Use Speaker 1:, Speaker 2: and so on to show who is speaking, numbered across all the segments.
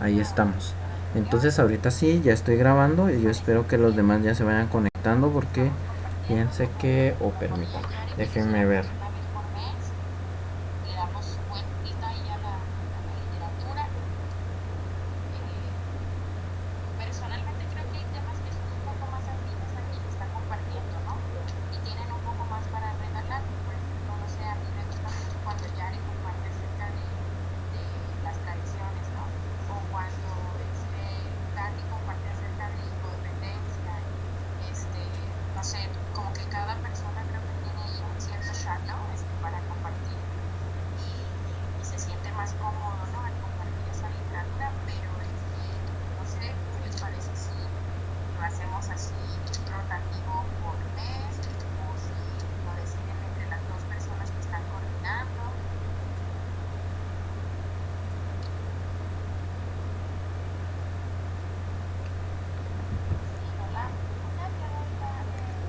Speaker 1: ahí estamos. Entonces ahorita sí, ya estoy grabando y yo espero que los demás ya se vayan conectando porque fíjense que, permítanme, déjenme ver.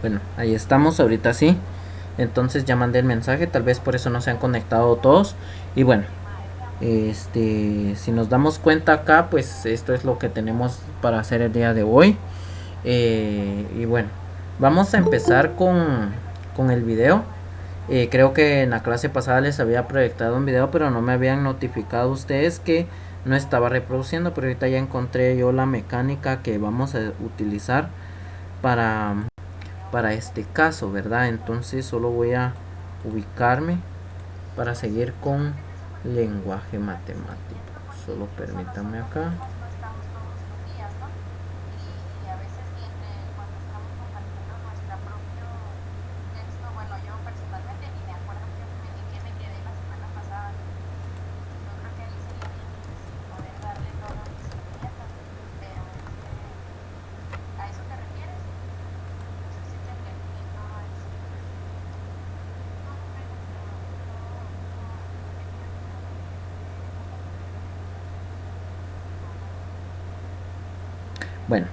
Speaker 1: Bueno, ahí estamos, ahorita sí. Entonces ya mandé el mensaje, tal vez por eso no se han conectado todos. Y bueno, si nos damos cuenta acá, pues esto es lo que tenemos para hacer el día de hoy. Y bueno, vamos a empezar con el video. Creo que en la clase pasada les había proyectado un video, pero no me habían notificado ustedes que no estaba reproduciendo. Pero ahorita ya encontré yo la mecánica que vamos a utilizar para, para este caso, ¿verdad? Entonces solo voy a ubicarme para seguir con lenguaje matemático. Solo permítanme acá. Bueno,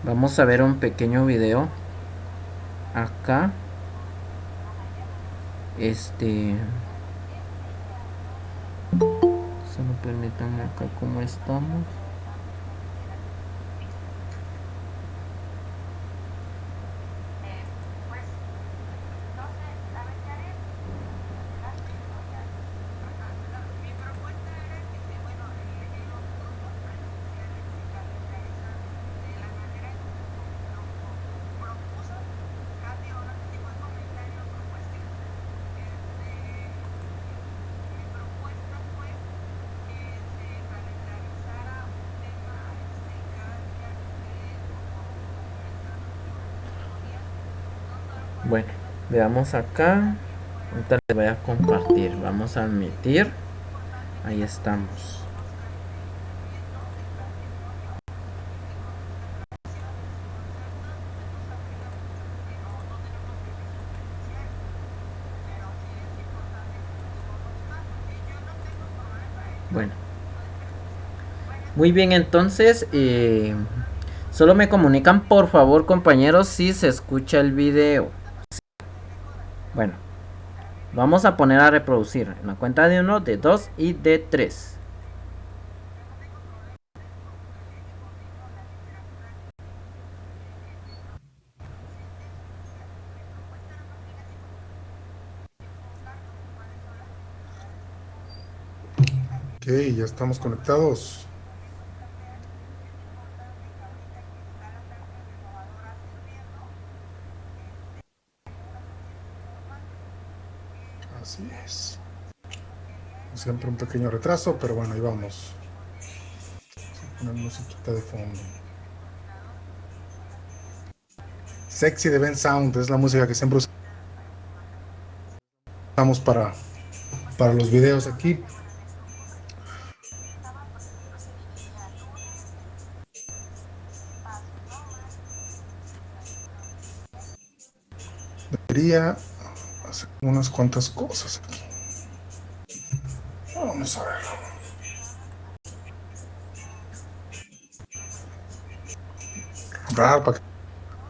Speaker 1: vamos a ver un pequeño video acá. Solo permítanme acá cómo estamos. Bueno, veamos acá. Ahorita les voy a compartir. Vamos a admitir. Ahí estamos. Bueno. Muy bien, entonces. Solo me comunican, por favor, compañeros, si se escucha el video. Bueno. Vamos a poner a reproducir en la cuenta de 1, de 2 y de 3.
Speaker 2: Ok, ya estamos conectados. Así es. Siempre un pequeño retraso, pero bueno, ahí vamos. Vamos a poner musiquita de fondo. Sexy de Ben Sound es la música que siempre usamos para los videos aquí. Debería hacer unas cuantas cosas aquí. Vamos a ver. Raro para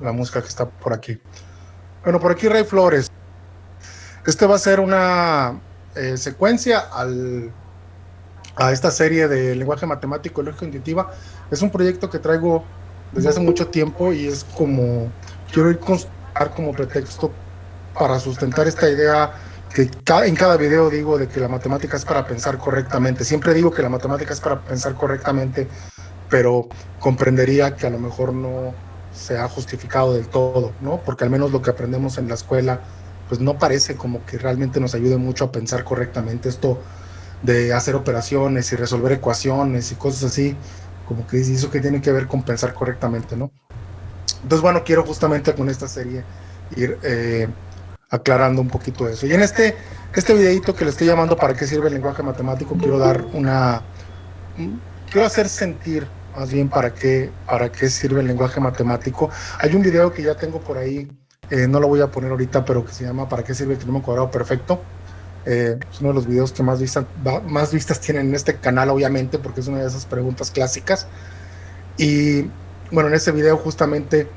Speaker 2: la música que está por aquí. Bueno, por aquí Rey Flores. Este va a ser una secuencia al a esta serie de lenguaje matemático y lógica intuitiva. Es un proyecto que traigo desde hace mucho tiempo y es como, quiero ir contar como pretexto para sustentar esta idea que en cada video digo de que la matemática es para pensar correctamente. Siempre digo que la matemática es para pensar correctamente, pero comprendería que a lo mejor no se ha justificado del todo, ¿no? Porque al menos lo que aprendemos en la escuela, pues no parece como que realmente nos ayude mucho a pensar correctamente. Esto de hacer operaciones y resolver ecuaciones y cosas así, como que eso que tiene que ver con pensar correctamente, ¿no? Entonces, bueno, quiero justamente con esta serie ir aclarando un poquito eso. Y en este videito que le estoy llamando ¿para qué sirve el lenguaje matemático? Quiero hacer sentir más bien para qué sirve el lenguaje matemático. Hay un video que ya tengo por ahí, no lo voy a poner ahorita, pero que se llama ¿para qué sirve el trinomio cuadrado perfecto? Es uno de los videos que más vistas tienen en este canal, obviamente, porque es una de esas preguntas clásicas. Y bueno, en ese video justamente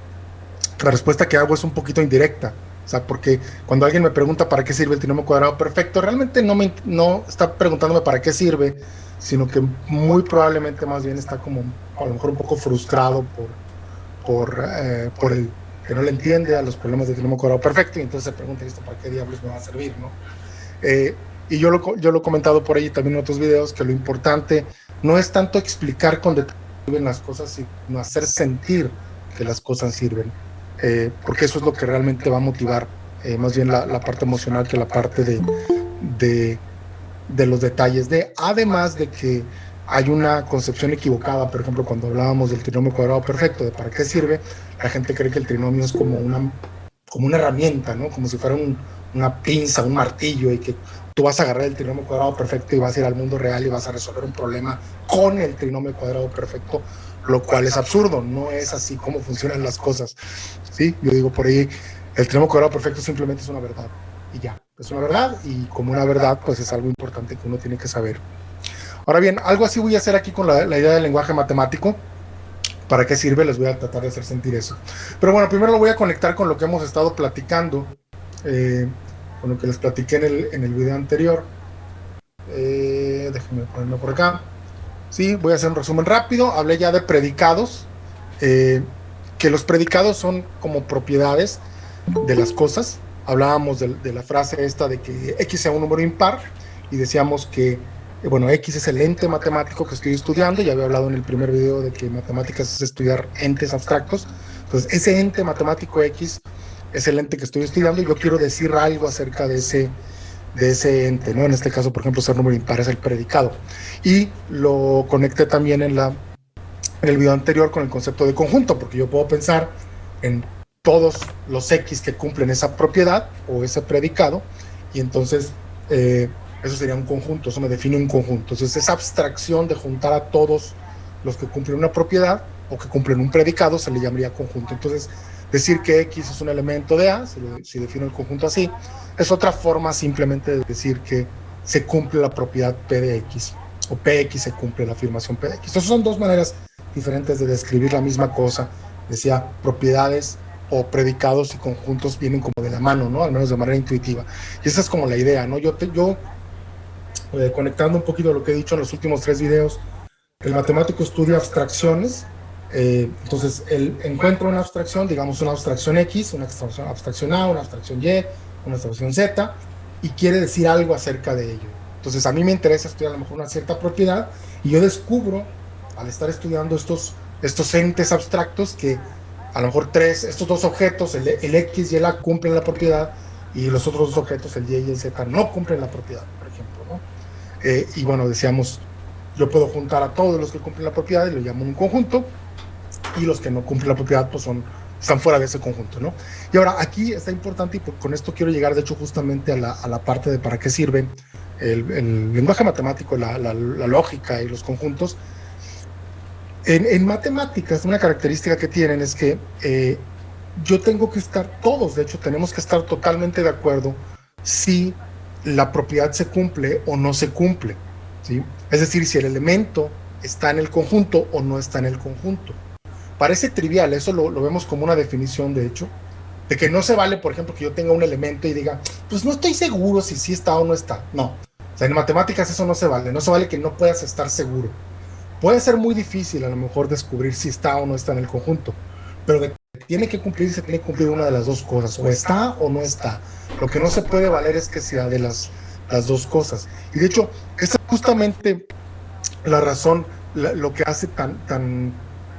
Speaker 2: la respuesta que hago es un poquito indirecta. O sea, porque cuando alguien me pregunta para qué sirve el trinomio cuadrado perfecto, realmente no está preguntándome para qué sirve, sino que muy probablemente más bien está como a lo mejor un poco frustrado por el que no le entiende a los problemas del trinomio cuadrado perfecto, y entonces se pregunta esto para qué diablos me va a servir, ¿no? Y yo lo he comentado por ahí también en otros videos, que lo importante no es tanto explicar con detalle las cosas, sino hacer sentir que las cosas sirven, porque eso es lo que realmente va a motivar más bien la parte emocional que la parte de los detalles. Además de que hay una concepción equivocada, por ejemplo, cuando hablábamos del trinomio cuadrado perfecto, de para qué sirve, la gente cree que el trinomio es como una herramienta, ¿no? Como si fuera una pinza, un martillo, y que tú vas a agarrar el trinomio cuadrado perfecto y vas a ir al mundo real y vas a resolver un problema con el trinomio cuadrado perfecto, lo cual es absurdo. No es así como funcionan las cosas, ¿sí? Yo digo por ahí, el trinomio cuadrado perfecto simplemente es una verdad, y ya, es una verdad, y como una verdad, pues es algo importante que uno tiene que saber. Ahora bien, algo así voy a hacer aquí con la idea del lenguaje matemático. ¿Para qué sirve? Les voy a tratar de hacer sentir eso. Pero bueno, primero lo voy a conectar con lo que hemos estado platicando, con lo que les platiqué en el video anterior. Déjenme ponerlo por acá. Sí, voy a hacer un resumen rápido. Hablé ya de predicados, que los predicados son como propiedades de las cosas. Hablábamos de la frase esta de que X sea un número impar, y decíamos que bueno, X es el ente matemático que estoy estudiando. Ya había hablado en el primer video de que matemáticas es estudiar entes abstractos. Entonces, ese ente matemático X es el ente que estoy estudiando, y yo quiero decir algo acerca de ese ente, ¿no? En este caso, por ejemplo, ser número impar es el predicado. Y lo conecté también en el video anterior con el concepto de conjunto, porque yo puedo pensar en todos los X que cumplen esa propiedad o ese predicado, y entonces eso sería un conjunto, eso me define un conjunto. Entonces, esa abstracción de juntar a todos los que cumplen una propiedad o que cumplen un predicado se le llamaría conjunto. Entonces, decir que X es un elemento de A, si defino el conjunto así, es otra forma simplemente de decir que se cumple la propiedad P de X, o PX se cumple la afirmación P de X. Entonces, son dos maneras diferentes de describir la misma cosa. Decía, propiedades o predicados y conjuntos vienen como de la mano, ¿no? Al menos de manera intuitiva. Y esa es como la idea, ¿no? Yo conectando un poquito a lo que he dicho en los últimos 3 videos, el matemático estudia abstracciones. Entonces, él encuentra una abstracción, digamos una abstracción X, una abstracción A, una abstracción Y, una abstracción Z, y quiere decir algo acerca de ello. Entonces, a mí me interesa estudiar a lo mejor una cierta propiedad, y yo descubro, al estar estudiando estos entes abstractos, que a lo mejor estos dos objetos, el X y el A, cumplen la propiedad, y los otros dos objetos, el Y y el Z, no cumplen la propiedad, por ejemplo, ¿no? Y bueno, decíamos, yo puedo juntar a todos los que cumplen la propiedad y lo llamo un conjunto, y los que no cumplen la propiedad pues están fuera de ese conjunto, ¿no? Y ahora aquí está importante, y con esto quiero llegar de hecho justamente a la parte de para qué sirve el lenguaje matemático, la lógica y los conjuntos. En matemáticas, una característica que tienen es que yo tengo que estar, todos de hecho tenemos que estar totalmente de acuerdo si la propiedad se cumple o no se cumple, ¿sí? Es decir, si el elemento está en el conjunto o no está en el conjunto. Parece trivial, eso lo vemos como una definición, de hecho, de que no se vale, por ejemplo, que yo tenga un elemento y diga, pues no estoy seguro si sí está o no está. No, sea, en matemáticas eso no se vale. No se vale que no puedas estar seguro. Puede ser muy difícil a lo mejor descubrir si está o no está en el conjunto, pero de que tiene que cumplirse, tiene que cumplir una de las dos cosas, o está o no está. Lo que no se puede valer es que sea de las dos cosas. Y de hecho, esa es justamente la razón, lo que hace tan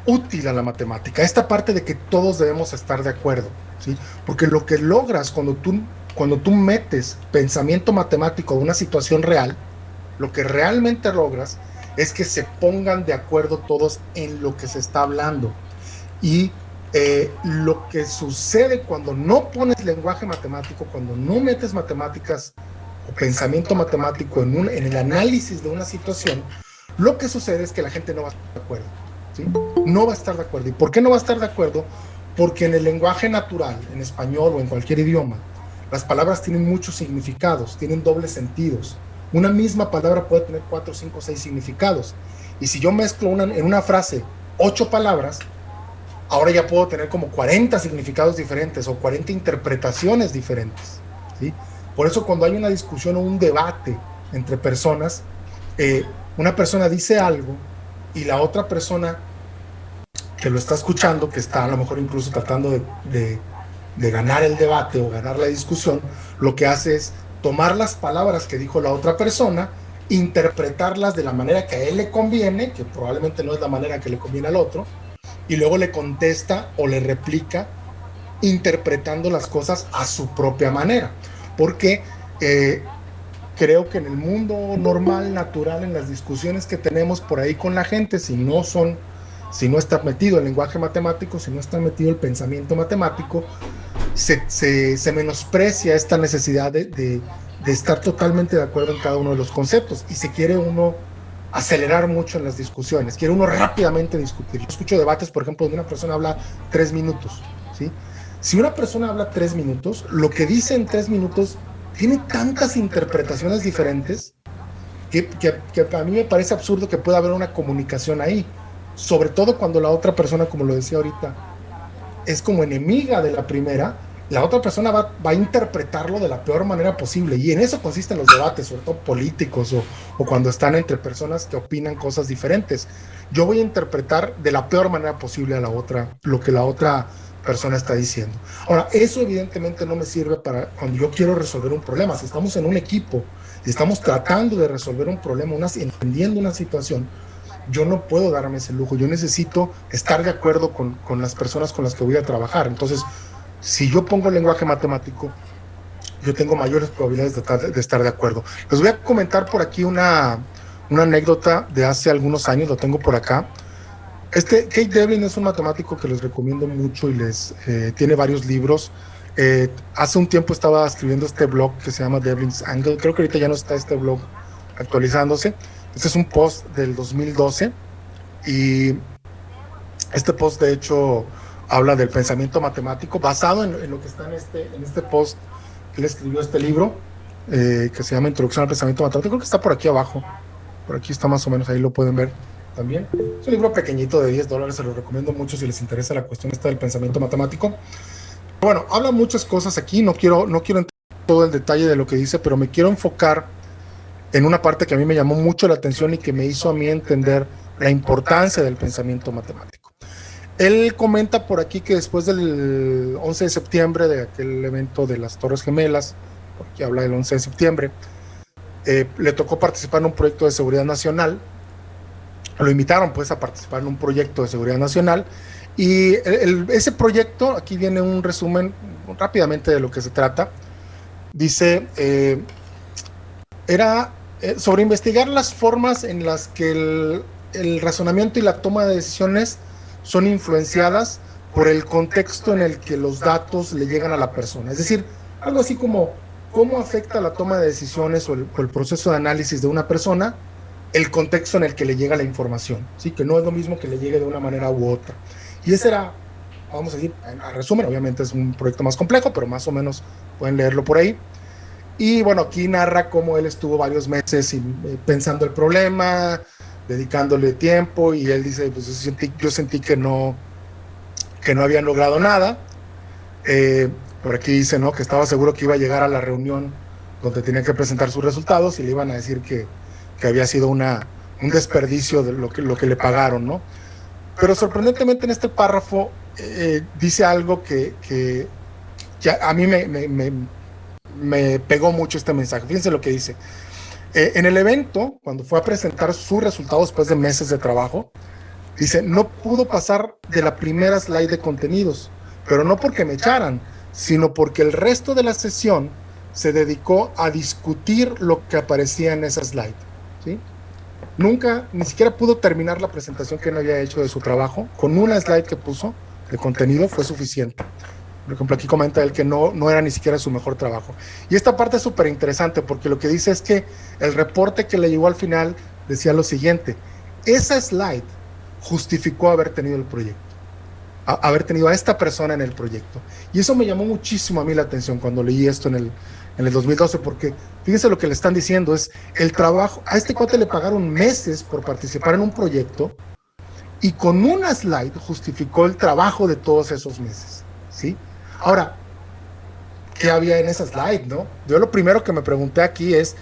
Speaker 2: útil a la matemática, esta parte de que todos debemos estar de acuerdo, ¿sí? Porque lo que logras cuando tú metes pensamiento matemático a una situación real, lo que realmente logras es que se pongan de acuerdo todos en lo que se está hablando. Y lo que sucede cuando no pones lenguaje matemático, cuando no metes matemáticas o pensamiento matemático en el análisis de una situación, lo que sucede es que la gente no va a estar de acuerdo, ¿sí? No va a estar de acuerdo. ¿Y por qué no va a estar de acuerdo? Porque en el lenguaje natural, en español o en cualquier idioma, las palabras tienen muchos significados, tienen dobles sentidos. Una misma palabra puede tener 4, 5, 6 significados. Y si yo mezclo en una frase 8 palabras, ahora ya puedo tener como 40 significados diferentes o 40 interpretaciones diferentes, ¿sí? Por eso cuando hay una discusión o un debate entre personas, una persona dice algo y la otra persona que lo está escuchando, que está a lo mejor incluso tratando de ganar el debate o ganar la discusión, lo que hace es tomar las palabras que dijo la otra persona, interpretarlas de la manera que a él le conviene, que probablemente no es la manera que le conviene al otro, y luego le contesta o le replica interpretando las cosas a su propia manera. Porque creo que en el mundo normal, natural, en las discusiones que tenemos por ahí con la gente, si no está metido el lenguaje matemático, si no está metido el pensamiento matemático, se menosprecia esta necesidad de estar totalmente de acuerdo en cada uno de los conceptos y se quiere uno acelerar mucho en las discusiones, quiere uno rápidamente discutir. Yo escucho debates, por ejemplo, donde una persona habla 3 minutos, ¿sí? Si una persona habla 3 minutos, lo que dice en 3 minutos tiene tantas interpretaciones diferentes que a mí me parece absurdo que pueda haber una comunicación ahí, sobre todo cuando la otra persona, como lo decía ahorita, es como enemiga de la primera. La otra persona va a interpretarlo de la peor manera posible, y en eso consisten los debates, sobre todo políticos o cuando están entre personas que opinan cosas diferentes. Yo voy a interpretar de la peor manera posible a la otra, lo que la otra persona está diciendo. Ahora, eso evidentemente no me sirve para cuando yo quiero resolver un problema. Si estamos en un equipo y estamos tratando de resolver un problema, entendiendo una situación, yo no puedo darme ese lujo. Yo necesito estar de acuerdo con las personas con las que voy a trabajar. Entonces, si yo pongo el lenguaje matemático, yo tengo mayores probabilidades de estar de acuerdo. Les voy a comentar por aquí una anécdota de hace algunos años, lo tengo por acá. Kate Devlin es un matemático que les recomiendo mucho y tiene varios libros. Hace un tiempo estaba escribiendo este blog que se llama Devlin's Angle. Creo que ahorita ya no está este blog actualizándose. Este es un post del 2012 y este post de hecho habla del pensamiento matemático basado en lo que está en este post que él escribió este libro que se llama Introducción al Pensamiento Matemático. Creo que está por aquí abajo, por aquí está más o menos, ahí lo pueden ver también. Es un libro pequeñito de $10, se lo recomiendo mucho si les interesa la cuestión esta del pensamiento matemático. Bueno, habla muchas cosas aquí, no quiero entrar en todo el detalle de lo que dice, pero me quiero enfocar en una parte que a mí me llamó mucho la atención y que me hizo a mí entender la importancia del pensamiento matemático. Él comenta por aquí que después del 11 de septiembre, de aquel evento de las Torres Gemelas, porque habla del 11 de septiembre, le tocó participar en un proyecto de seguridad nacional. Lo invitaron pues a participar en un proyecto de seguridad nacional y ese proyecto, aquí viene un resumen rápidamente de lo que se trata. Dice, era sobre investigar las formas en las que el razonamiento y la toma de decisiones son influenciadas por el contexto en el que los datos le llegan a la persona. Es decir, algo así como cómo afecta la toma de decisiones o el proceso de análisis de una persona el contexto en el que le llega la información, ¿sí? Que no es lo mismo que le llegue de una manera u otra. Y ese era, vamos a decir, a resumen, obviamente es un proyecto más complejo, pero más o menos pueden leerlo por ahí. Y bueno, aquí narra cómo él estuvo varios meses pensando el problema, dedicándole tiempo, y él dice, pues yo sentí que no habían logrado nada. Por aquí dice, ¿no?, que estaba seguro que iba a llegar a la reunión donde tenía que presentar sus resultados y le iban a decir que había sido un desperdicio de lo que le pagaron, ¿no? Pero sorprendentemente en este párrafo dice algo que a mí me pegó mucho este mensaje. Fíjense lo que dice. En el evento, cuando fue a presentar sus resultados después de meses de trabajo, dice, no pudo pasar de la primera slide de contenidos, pero no porque me echaran, sino porque el resto de la sesión se dedicó a discutir lo que aparecía en esa slide, ¿sí? Nunca, ni siquiera pudo terminar la presentación que él había hecho de su trabajo. Con una slide que puso de contenido fue suficiente. Por ejemplo, aquí comenta él que no era ni siquiera su mejor trabajo. Y esta parte es súper interesante porque lo que dice es que el reporte que le llegó al final decía lo siguiente: esa slide justificó haber tenido el proyecto, haber tenido a esta persona en el proyecto. Y eso me llamó muchísimo a mí la atención cuando leí esto en el 2012, porque fíjense lo que le están diciendo, es el trabajo, a este cuate le pagaron meses por participar en un proyecto y con una slide justificó el trabajo de todos esos meses, ¿sí? Ahora, ¿qué había en esa slide, no? Yo lo primero que me pregunté aquí es,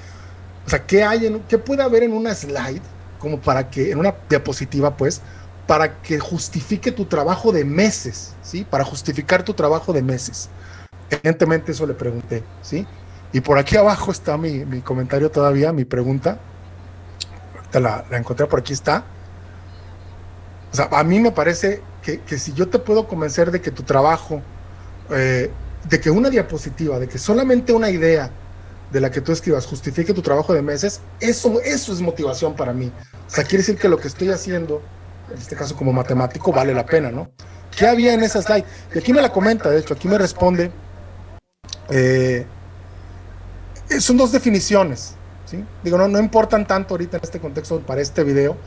Speaker 2: o sea, ¿qué puede haber en una slide, como para que, en una diapositiva, pues, para que justifique tu trabajo de meses, ¿sí? Para justificar tu trabajo de meses. Evidentemente eso le pregunté, ¿sí? Y por aquí abajo está mi comentario todavía, mi pregunta. Ahorita la encontré, por aquí está. O sea, a mí me parece que si yo te puedo convencer de que tu trabajo, de que una diapositiva, de que solamente una idea de la que tú escribas justifique tu trabajo de meses, eso es motivación para mí. O sea, quiere decir que lo que estoy haciendo, en este caso como matemático, vale la pena, ¿no? ¿Qué había en esa slide? Y aquí me la comenta, de hecho, aquí me responde, son dos definiciones, ¿sí? Digo, no importan tanto ahorita en este contexto para este video.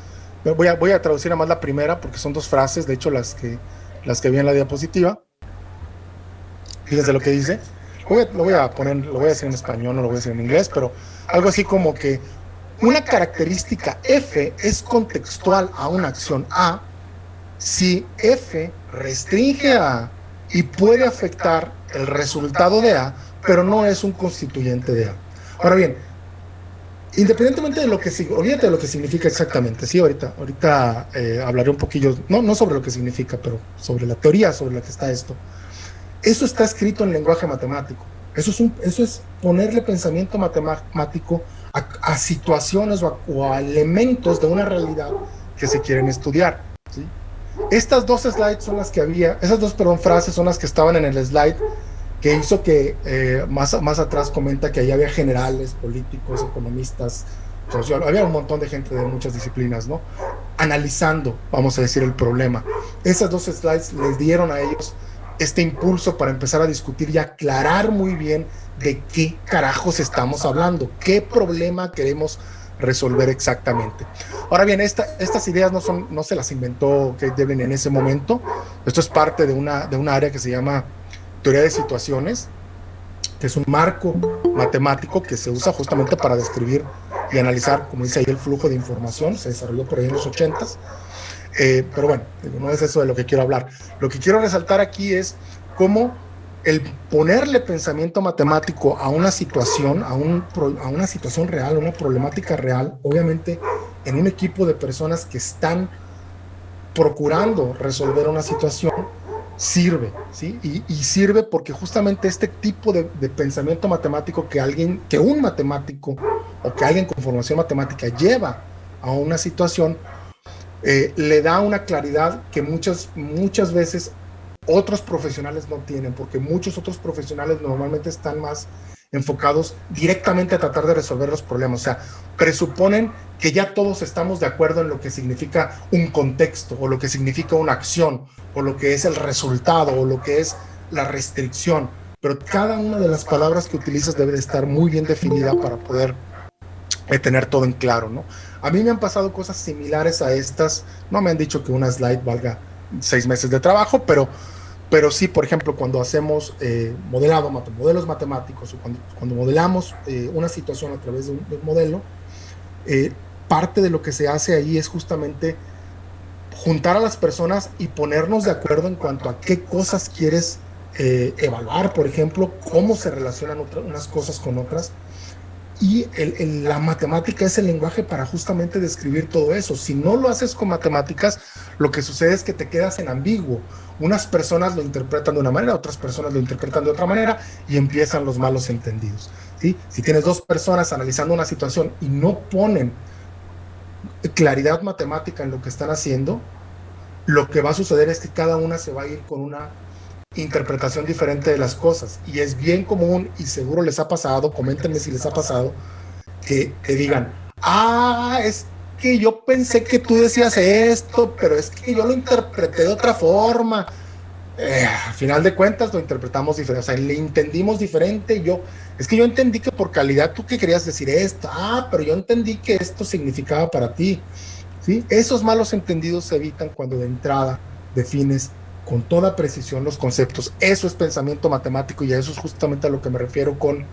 Speaker 2: Voy a traducir a más la primera porque son dos frases, de hecho, las que vi en la diapositiva. Fíjense lo que dice. Lo voy a decir en español, no lo voy a decir en inglés, pero algo así como que una característica F es contextual a una acción A si F restringe a A y puede afectar el resultado de A, pero no es un constituyente de A. Ahora bien, independientemente de lo que olvídate de lo que significa exactamente, sí, ahorita hablaré un poquillo, no sobre lo que significa, pero sobre la teoría sobre la que está esto. Eso está escrito en lenguaje matemático. Eso es ponerle pensamiento matemático a situaciones o a elementos de una realidad que se quieren estudiar, ¿sí? Estas dos slides son las que había, esas dos, frases son las que estaban en el slide que hizo que más atrás comenta que ahí había generales, políticos, economistas, había un montón de gente de muchas disciplinas, ¿no? Analizando, vamos a decir, el problema. Esas dos slides les dieron a ellos este impulso para empezar a discutir y aclarar muy bien de qué carajos estamos hablando, qué problema queremos resolver exactamente. Ahora bien, estas ideas no se las inventó Kate Devlin en ese momento. Esto es parte de una área que se llama teoría de situaciones, que es un marco matemático que se usa justamente para describir y analizar, como dice ahí, el flujo de información. Se desarrolló por ahí en los 80s. Pero bueno, no es eso de lo que quiero hablar. Lo que quiero resaltar aquí es cómo el ponerle pensamiento matemático a una situación, a una situación real, a una problemática real, obviamente en un equipo de personas que están procurando resolver una situación, sirve, ¿sí? Y sirve porque justamente este tipo de pensamiento matemático que un matemático o que alguien con formación matemática lleva a una situación, le da una claridad que muchas veces otros profesionales no tienen, porque muchos otros profesionales normalmente están más enfocados directamente a tratar de resolver los problemas. O sea, presuponen que ya todos estamos de acuerdo en lo que significa un contexto, o lo que significa una acción, o lo que es el resultado, o lo que es la restricción. Pero cada una de las palabras que utilizas debe de estar muy bien definida para poder tener todo en claro, ¿no? A mí me han pasado cosas similares a estas. No me han dicho que una slide valga 6 meses de trabajo, pero sí, por ejemplo, cuando hacemos modelos matemáticos, o cuando modelamos una situación a través de un modelo, parte de lo que se hace ahí es justamente juntar a las personas y ponernos de acuerdo en cuanto a qué cosas quieres evaluar, por ejemplo, cómo se relacionan unas cosas con otras. Y la matemática es el lenguaje para justamente describir todo eso. Si no lo haces con matemáticas, lo que sucede es que te quedas en ambiguo. Unas personas lo interpretan de una manera, otras personas lo interpretan de otra manera y empiezan los malos entendidos. ¿Sí? Si tienes dos personas analizando una situación y no ponen claridad matemática en lo que están haciendo, lo que va a suceder es que cada una se va a ir con una interpretación diferente de las cosas. Y es bien común, y seguro les ha pasado, coméntenme si les ha pasado, que digan, es que yo pensé que tú decías esto, pero es que yo lo interpreté de otra forma. Al final de cuentas lo interpretamos diferente, o sea, le entendimos diferente. Es que yo entendí que por calidad tú que querías decir esto, pero yo entendí que esto significaba para ti. ¿Sí? Esos malos entendidos se evitan cuando de entrada defines con toda precisión los conceptos. Eso es pensamiento matemático y a eso es justamente a lo que me refiero con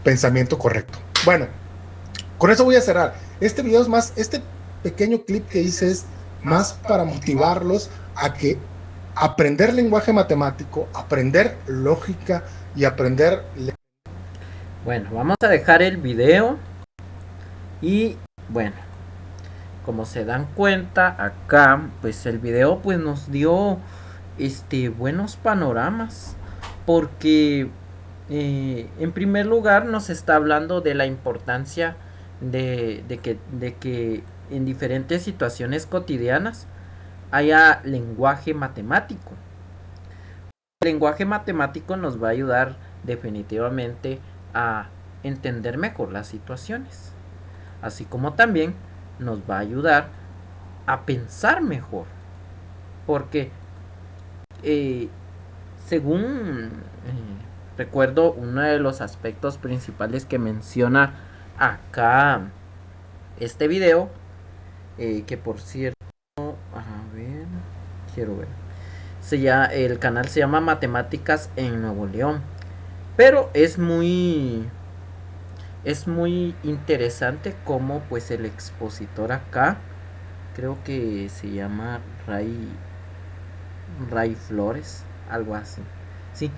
Speaker 2: pensamiento correcto. Bueno, con eso voy a cerrar. Este video es más, este pequeño clip que hice es más para motivarlos a que aprender lenguaje matemático, aprender lógica y aprender...
Speaker 1: Bueno, vamos a dejar el video y bueno, como se dan cuenta acá, pues el video pues nos dio buenos panoramas, porque en primer lugar nos está hablando de la importancia de que en diferentes situaciones cotidianas haya lenguaje matemático. El lenguaje matemático nos va a ayudar definitivamente a entender mejor las situaciones, así como también nos va a ayudar a pensar mejor, porque según recuerdo, uno de los aspectos principales que menciona acá este video, que por cierto, a ver, quiero ver, el canal se llama Matemáticas en Nuevo León, pero es muy interesante como pues el expositor acá, creo que se llama Ray Flores, algo así. Sí.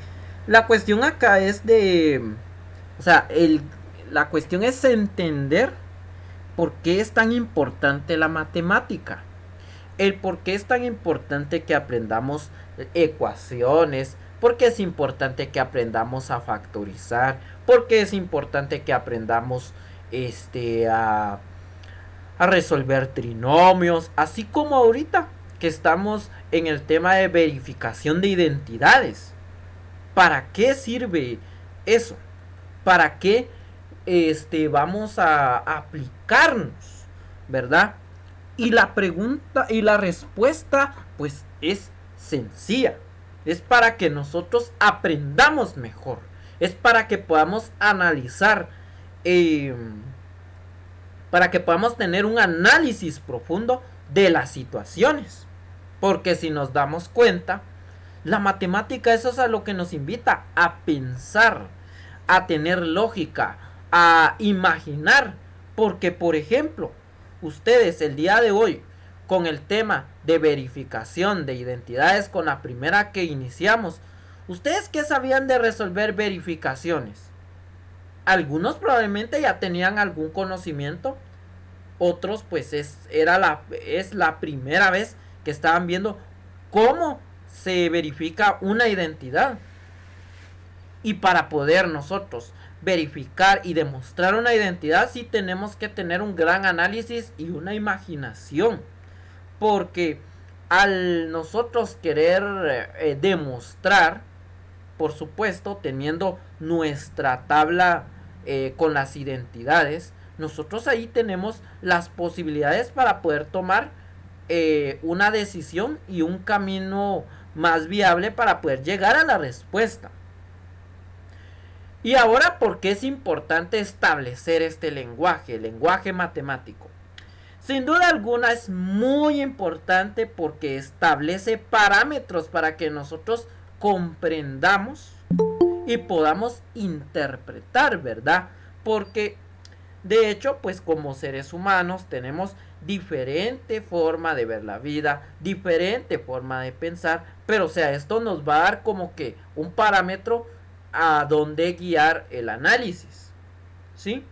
Speaker 1: La cuestión acá es o sea, la cuestión es entender por qué es tan importante la matemática. El por qué es tan importante que aprendamos ecuaciones, por qué es importante que aprendamos a factorizar, por qué es importante que aprendamos a resolver trinomios, así como ahorita que estamos en el tema de verificación de identidades. ¿Para qué sirve eso? ¿Para qué vamos a aplicarnos? ¿Verdad? Y la pregunta y la respuesta pues es sencilla. Es para que nosotros aprendamos mejor. Es para que podamos analizar, para que podamos tener un análisis profundo de las situaciones. Porque si nos damos cuenta, la matemática eso es a lo que nos invita a pensar, a tener lógica, a imaginar. Porque, por ejemplo, ustedes el día de hoy, con el tema de verificación de identidades, con la primera que iniciamos, ¿ustedes qué sabían de resolver verificaciones? Algunos probablemente ya tenían algún conocimiento, otros pues es la primera vez que estaban viendo cómo se verifica una identidad. Y para poder nosotros verificar y demostrar una identidad, sí tenemos que tener un gran análisis y una imaginación. Porque al nosotros querer demostrar, por supuesto, teniendo nuestra tabla con las identidades, nosotros ahí tenemos las posibilidades para poder tomar una decisión y un camino más viable para poder llegar a la respuesta. Y ahora, ¿por qué es importante establecer este lenguaje, el lenguaje matemático? Sin duda alguna es muy importante porque establece parámetros para que nosotros comprendamos y podamos interpretar, ¿verdad? Porque de hecho, pues como seres humanos tenemos diferente forma de ver la vida, diferente forma de pensar, pero o sea, esto nos va a dar como que un parámetro a donde guiar el análisis, ¿sí?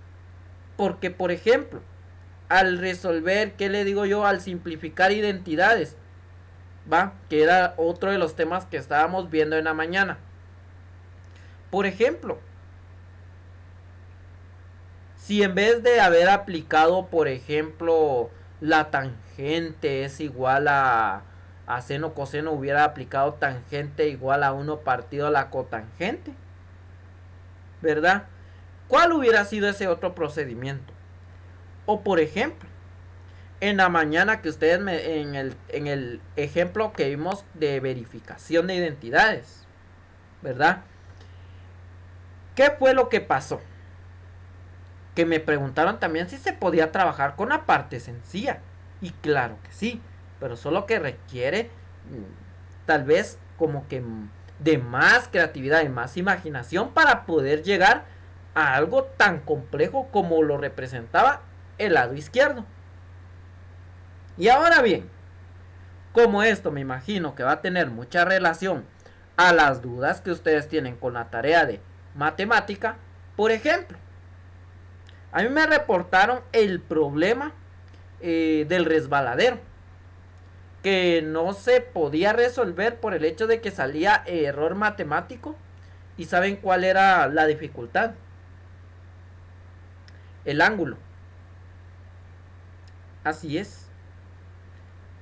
Speaker 1: Porque, por ejemplo, al resolver, ¿qué le digo yo? Al simplificar identidades, ¿va? Que era otro de los temas que estábamos viendo en la mañana. Por ejemplo, si en vez de haber aplicado, por ejemplo, la tangente es igual a seno coseno, hubiera aplicado tangente igual a 1 partido a la cotangente, ¿verdad? ¿Cuál hubiera sido ese otro procedimiento? O por ejemplo, en la mañana que ustedes en el ejemplo que vimos de verificación de identidades, ¿verdad? ¿Qué fue lo que pasó? Que me preguntaron también si se podía trabajar con la parte sencilla. Y claro que sí, pero solo que requiere tal vez como que de más creatividad y más imaginación para poder llegar a algo tan complejo como lo representaba el lado izquierdo. Y ahora bien, como esto me imagino que va a tener mucha relación a las dudas que ustedes tienen con la tarea de matemática, por ejemplo, a mí me reportaron el problema del resbaladero, que no se podía resolver por el hecho de que salía error matemático. ¿Y saben cuál era la dificultad? El ángulo. Así es.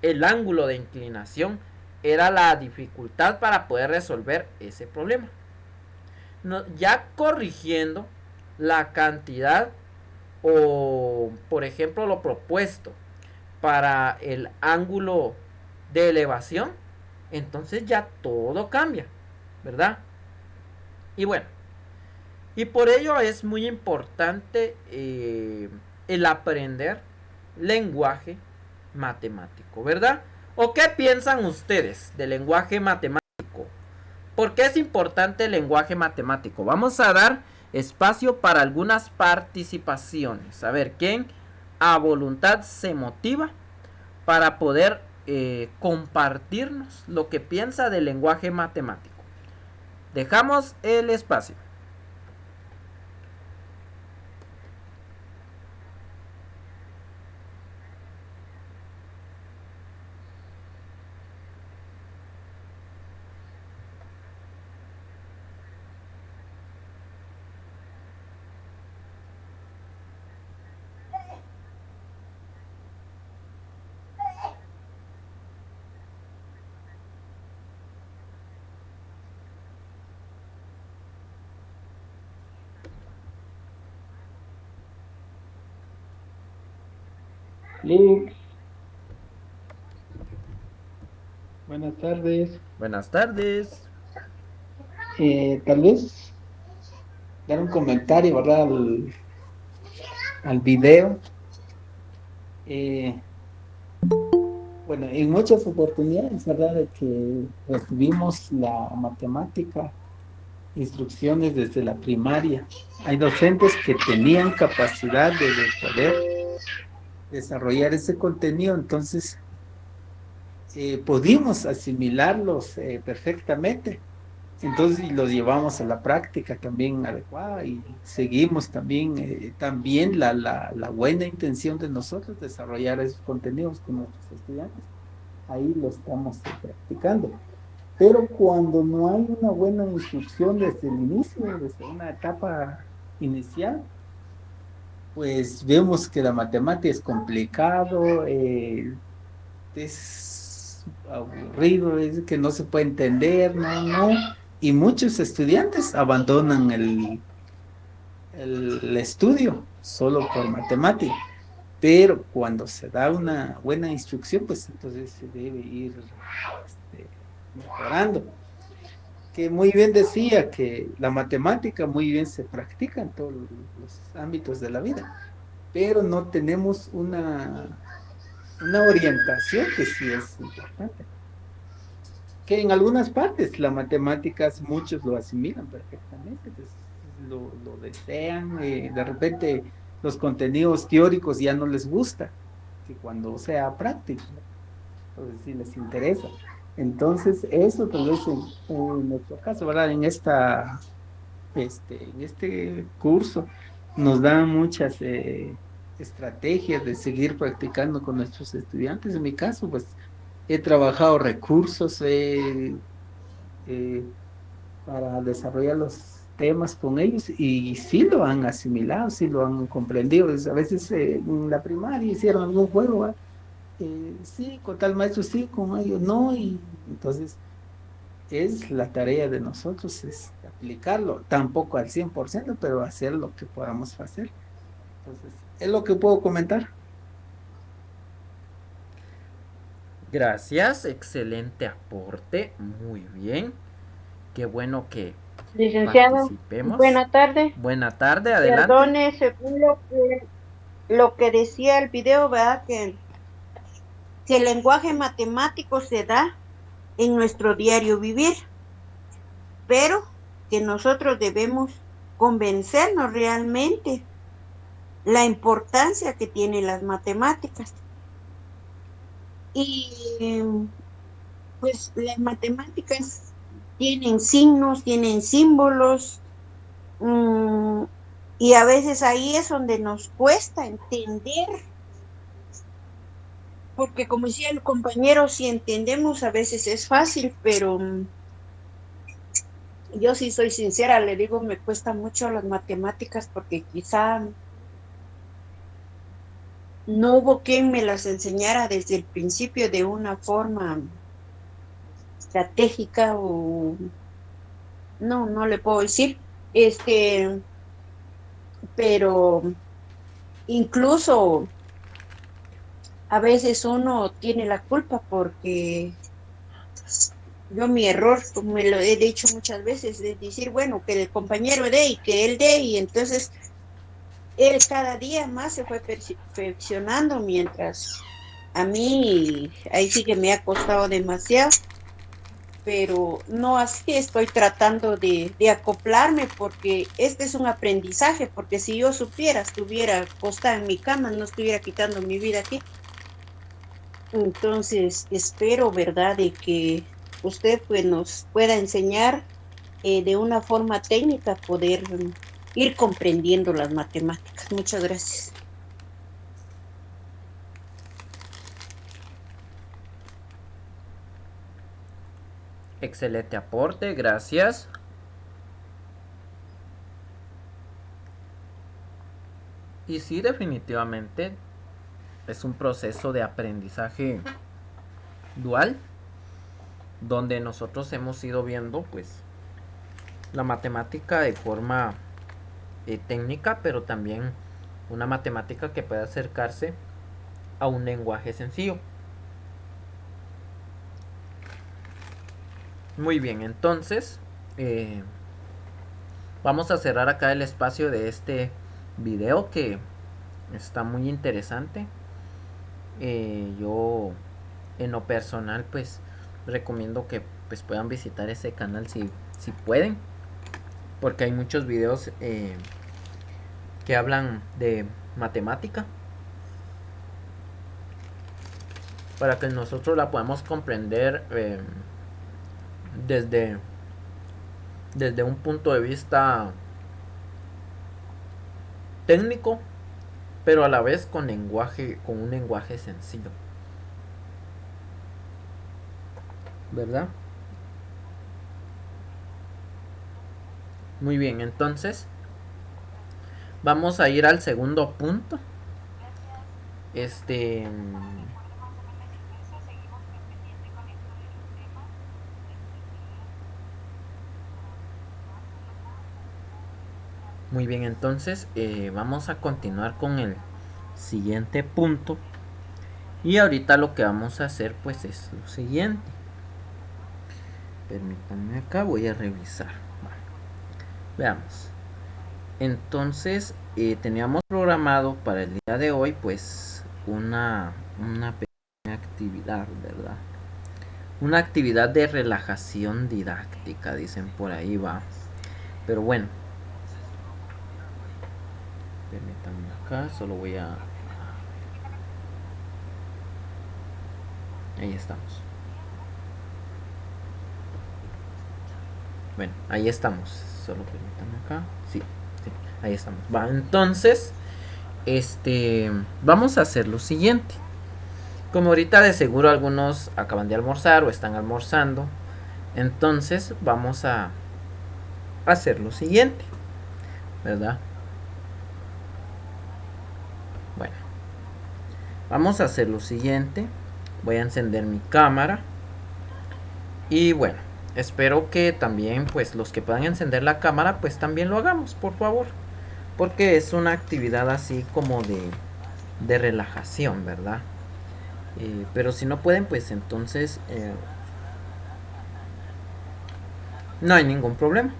Speaker 1: El ángulo de inclinación era la dificultad para poder resolver ese problema. No, ya corrigiendo la cantidad o, por ejemplo, lo propuesto para el ángulo de elevación, entonces ya todo cambia, ¿verdad? Y bueno, y por ello es muy importante el aprender lenguaje matemático, ¿verdad? ¿O qué piensan ustedes del lenguaje matemático? ¿Por qué es importante el lenguaje matemático? Vamos a dar espacio para algunas participaciones. A ver, ¿quién a voluntad se motiva para poder compartirnos lo que piensa del lenguaje matemático? Dejamos el espacio.
Speaker 3: Link, buenas tardes.
Speaker 1: Buenas tardes.
Speaker 3: Tal vez dar un comentario, ¿verdad? Al video. Eh, bueno, en muchas oportunidades, ¿verdad? De que recibimos la matemática, instrucciones desde la primaria. Hay docentes que tenían capacidad de poder desarrollar ese contenido, entonces pudimos asimilarlos perfectamente. Entonces, y los llevamos a la práctica también adecuada y seguimos también la buena intención de nosotros desarrollar esos contenidos con nuestros estudiantes. Ahí lo estamos practicando. Pero cuando no hay una buena instrucción desde el inicio, desde una etapa inicial, pues vemos que la matemática es complicado, es aburrido, es que no se puede entender, no. Y muchos estudiantes abandonan el estudio solo por matemática. Pero cuando se da una buena instrucción, pues entonces se debe ir mejorando. Que muy bien decía que la matemática muy bien se practica en todos los ámbitos de la vida, pero no tenemos una orientación que sí es importante. Que en algunas partes las matemáticas muchos lo asimilan perfectamente, pues, lo desean, de repente los contenidos teóricos ya no les gusta, que cuando sea práctico, entonces sí les interesa. Entonces, eso tal vez en nuestro caso, ¿verdad? En este curso, nos da muchas estrategias de seguir practicando con nuestros estudiantes. En mi caso, pues he trabajado recursos eh, para desarrollar los temas con ellos y sí lo han asimilado, sí lo han comprendido. A veces en la primaria hicieron algún juego, ¿va? Sí, con tal maestro sí, con ellos no, y entonces es la tarea de nosotros, es aplicarlo, tampoco al 100% pero hacer lo que podamos hacer. Entonces, es lo que puedo comentar.
Speaker 1: Gracias, excelente aporte, muy bien. Qué bueno que
Speaker 4: Licenciado,
Speaker 1: participemos.
Speaker 4: buena tarde.
Speaker 1: Buena tarde, adelante.
Speaker 4: Perdone, según lo que decía el video, ¿verdad? Que el lenguaje matemático se da en nuestro diario vivir, pero que nosotros debemos convencernos realmente la importancia que tienen las matemáticas. Y pues las matemáticas tienen signos, tienen símbolos, mm, y a veces ahí es donde nos cuesta entender, porque como decía el compañero, si entendemos a veces es fácil, pero yo sí soy sincera, le digo, me cuesta mucho las matemáticas porque quizá no hubo quien me las enseñara desde el principio de una forma estratégica o no le puedo decir, este, pero incluso a veces uno tiene la culpa porque yo mi error, como me lo he dicho muchas veces, de decir, bueno, que el compañero dé y que él dé, y entonces él cada día más se fue perfeccionando, mientras a mí ahí sí que me ha costado demasiado, pero no así estoy tratando de acoplarme porque este es un aprendizaje, porque si yo supiera, estuviera acostada en mi cama, no estuviera quitando mi vida aquí. Entonces, espero, ¿verdad?, de que usted pues nos pueda enseñar de una forma técnica poder ir comprendiendo las matemáticas. Muchas gracias.
Speaker 1: Excelente aporte, gracias. Y sí, definitivamente es un proceso de aprendizaje dual, donde nosotros hemos ido viendo pues la matemática de forma técnica, pero también una matemática que puede acercarse a un lenguaje sencillo. Muy bien, entonces vamos a cerrar acá el espacio de este video que está muy interesante. Yo en lo personal pues recomiendo que pues puedan visitar ese canal si pueden, porque hay muchos videos que hablan de matemática para que nosotros la podamos comprender desde, desde un punto de vista técnico, pero a la vez con un lenguaje sencillo, ¿verdad? Muy bien, entonces vamos a ir al segundo punto. Este Muy bien, entonces vamos a continuar con el siguiente punto. Y ahorita lo que vamos a hacer pues es lo siguiente. Permítanme acá, voy a revisar. Vale. Veamos. Entonces teníamos programado para el día de hoy pues una pequeña actividad, ¿verdad? Una actividad de relajación didáctica, dicen por ahí, va. Pero bueno, permítanme acá, solo voy a... Ahí estamos. Bueno, ahí estamos. Solo permítanme acá. Sí, sí. Ahí estamos. Va, entonces, vamos a hacer lo siguiente. Como ahorita de seguro algunos acaban de almorzar o están almorzando, entonces vamos a hacer lo siguiente, ¿verdad? Bueno, vamos a hacer lo siguiente. Voy a encender mi cámara. Y bueno, espero que también pues los que puedan encender la cámara pues también lo hagamos, por favor. Porque es una actividad así como de relajación, ¿verdad? Pero si no pueden pues entonces no hay ningún problema.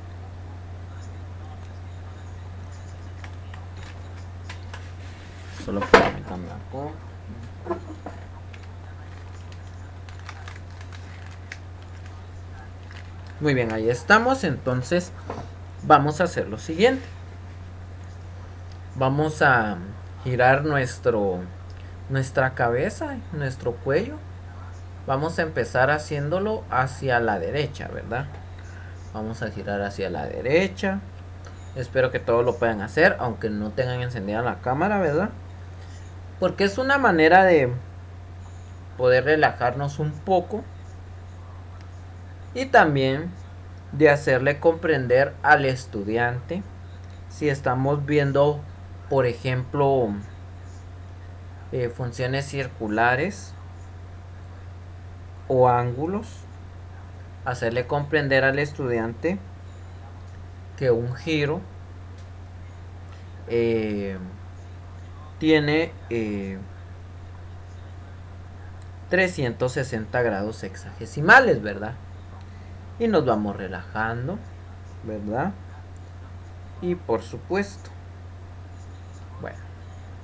Speaker 1: Solo permítanme acá. Muy bien, ahí estamos. Entonces vamos a hacer lo siguiente. Vamos a girar nuestra cabeza, nuestro cuello. Vamos a empezar haciéndolo hacia la derecha, ¿verdad? Vamos a girar hacia la derecha. Espero que todos lo puedan hacer, aunque no tengan encendida la cámara, ¿verdad? Porque es una manera de poder relajarnos un poco y también de hacerle comprender al estudiante si estamos viendo, por ejemplo, funciones circulares o ángulos, hacerle comprender al estudiante que un giro tiene 360 grados hexagesimales, ¿verdad? Y nos vamos relajando, ¿verdad? Y por supuesto, bueno,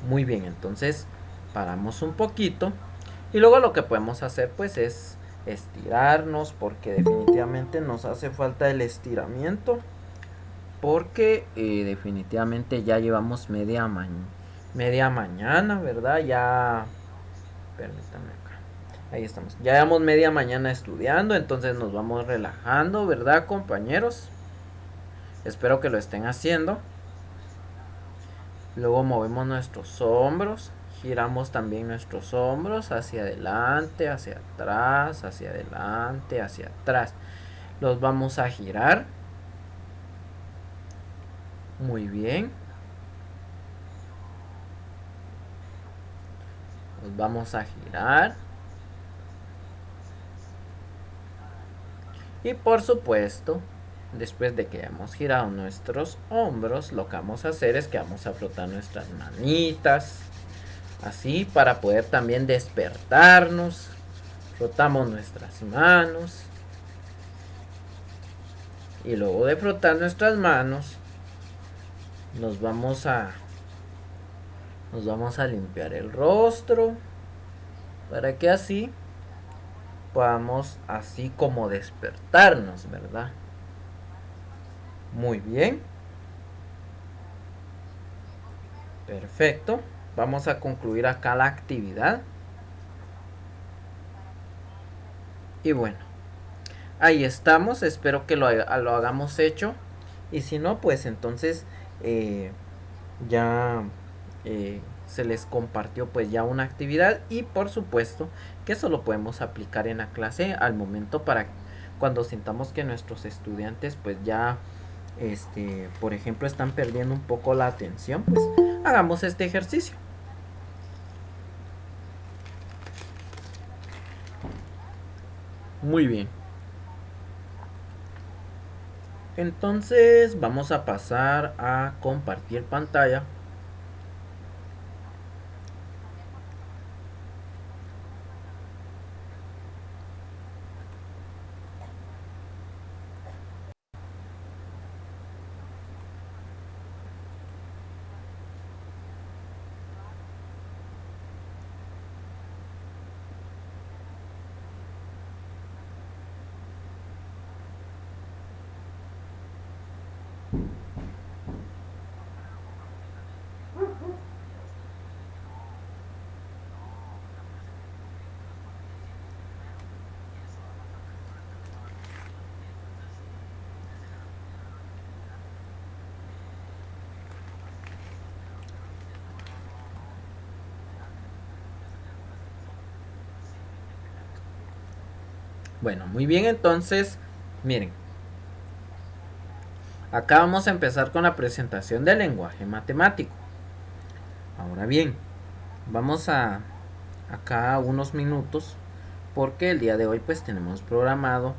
Speaker 1: muy bien, entonces paramos un poquito y luego lo que podemos hacer pues es estirarnos, porque definitivamente nos hace falta el estiramiento, porque definitivamente ya llevamos media mañana, ¿verdad? Ya, permítame acá, ahí estamos, ya llevamos media mañana estudiando, entonces nos vamos relajando, ¿verdad, compañeros? Espero que lo estén haciendo. Luego movemos nuestros hombros, giramos también nuestros hombros hacia adelante, hacia atrás, hacia adelante, hacia atrás. Los vamos a girar. Muy bien. Los vamos a girar. Y por supuesto, después de que hemos girado nuestros hombros, lo que vamos a hacer es que vamos a frotar nuestras manitas. Así, para poder también despertarnos. Frotamos nuestras manos. Y luego de frotar nuestras manos, nos vamos a limpiar el rostro, para que así podamos así como despertarnos, ¿verdad? Muy bien. Perfecto. Vamos a concluir acá la actividad. Y bueno, ahí estamos. Espero que lo hagamos hecho. Y si no, pues entonces ya se les compartió pues ya una actividad. Y por supuesto que eso lo podemos aplicar en la clase al momento, para cuando sintamos que nuestros estudiantes pues ya por ejemplo están perdiendo un poco la atención, pues hagamos este ejercicio. Muy bien. Entonces vamos a pasar a compartir pantalla. Bueno, muy bien, entonces, miren, acá vamos a empezar con la presentación del lenguaje matemático. Ahora bien, vamos a acá unos minutos porque el día de hoy pues tenemos programado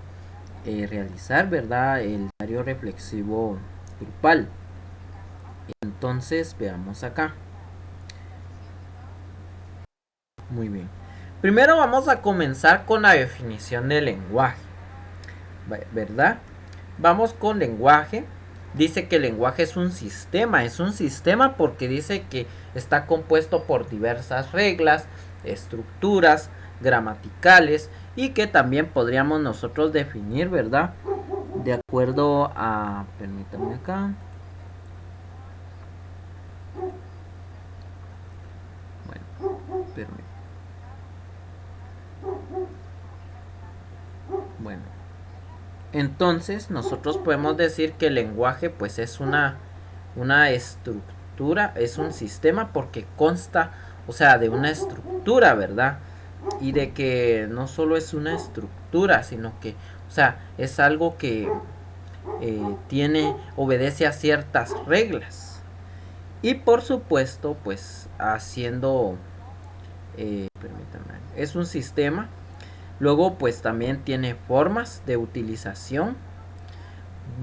Speaker 1: realizar, ¿verdad?, el diario reflexivo grupal. Entonces, veamos acá. Muy bien. Primero vamos a comenzar con la definición del lenguaje, ¿verdad? Vamos con lenguaje. Dice que el lenguaje es un sistema porque dice que está compuesto por diversas reglas, estructuras, gramaticales y que también podríamos nosotros definir, ¿verdad? De acuerdo a, permítanme acá. Bueno, permítanme. Bueno, entonces nosotros podemos decir que el lenguaje pues es una estructura, es un sistema porque consta, o sea, de una estructura, ¿verdad? Y de que no solo es una estructura, sino que, o sea, es algo que obedece a ciertas reglas. Y por supuesto, pues haciendo, permítanme, es un sistema. Luego, pues también tiene formas de utilización.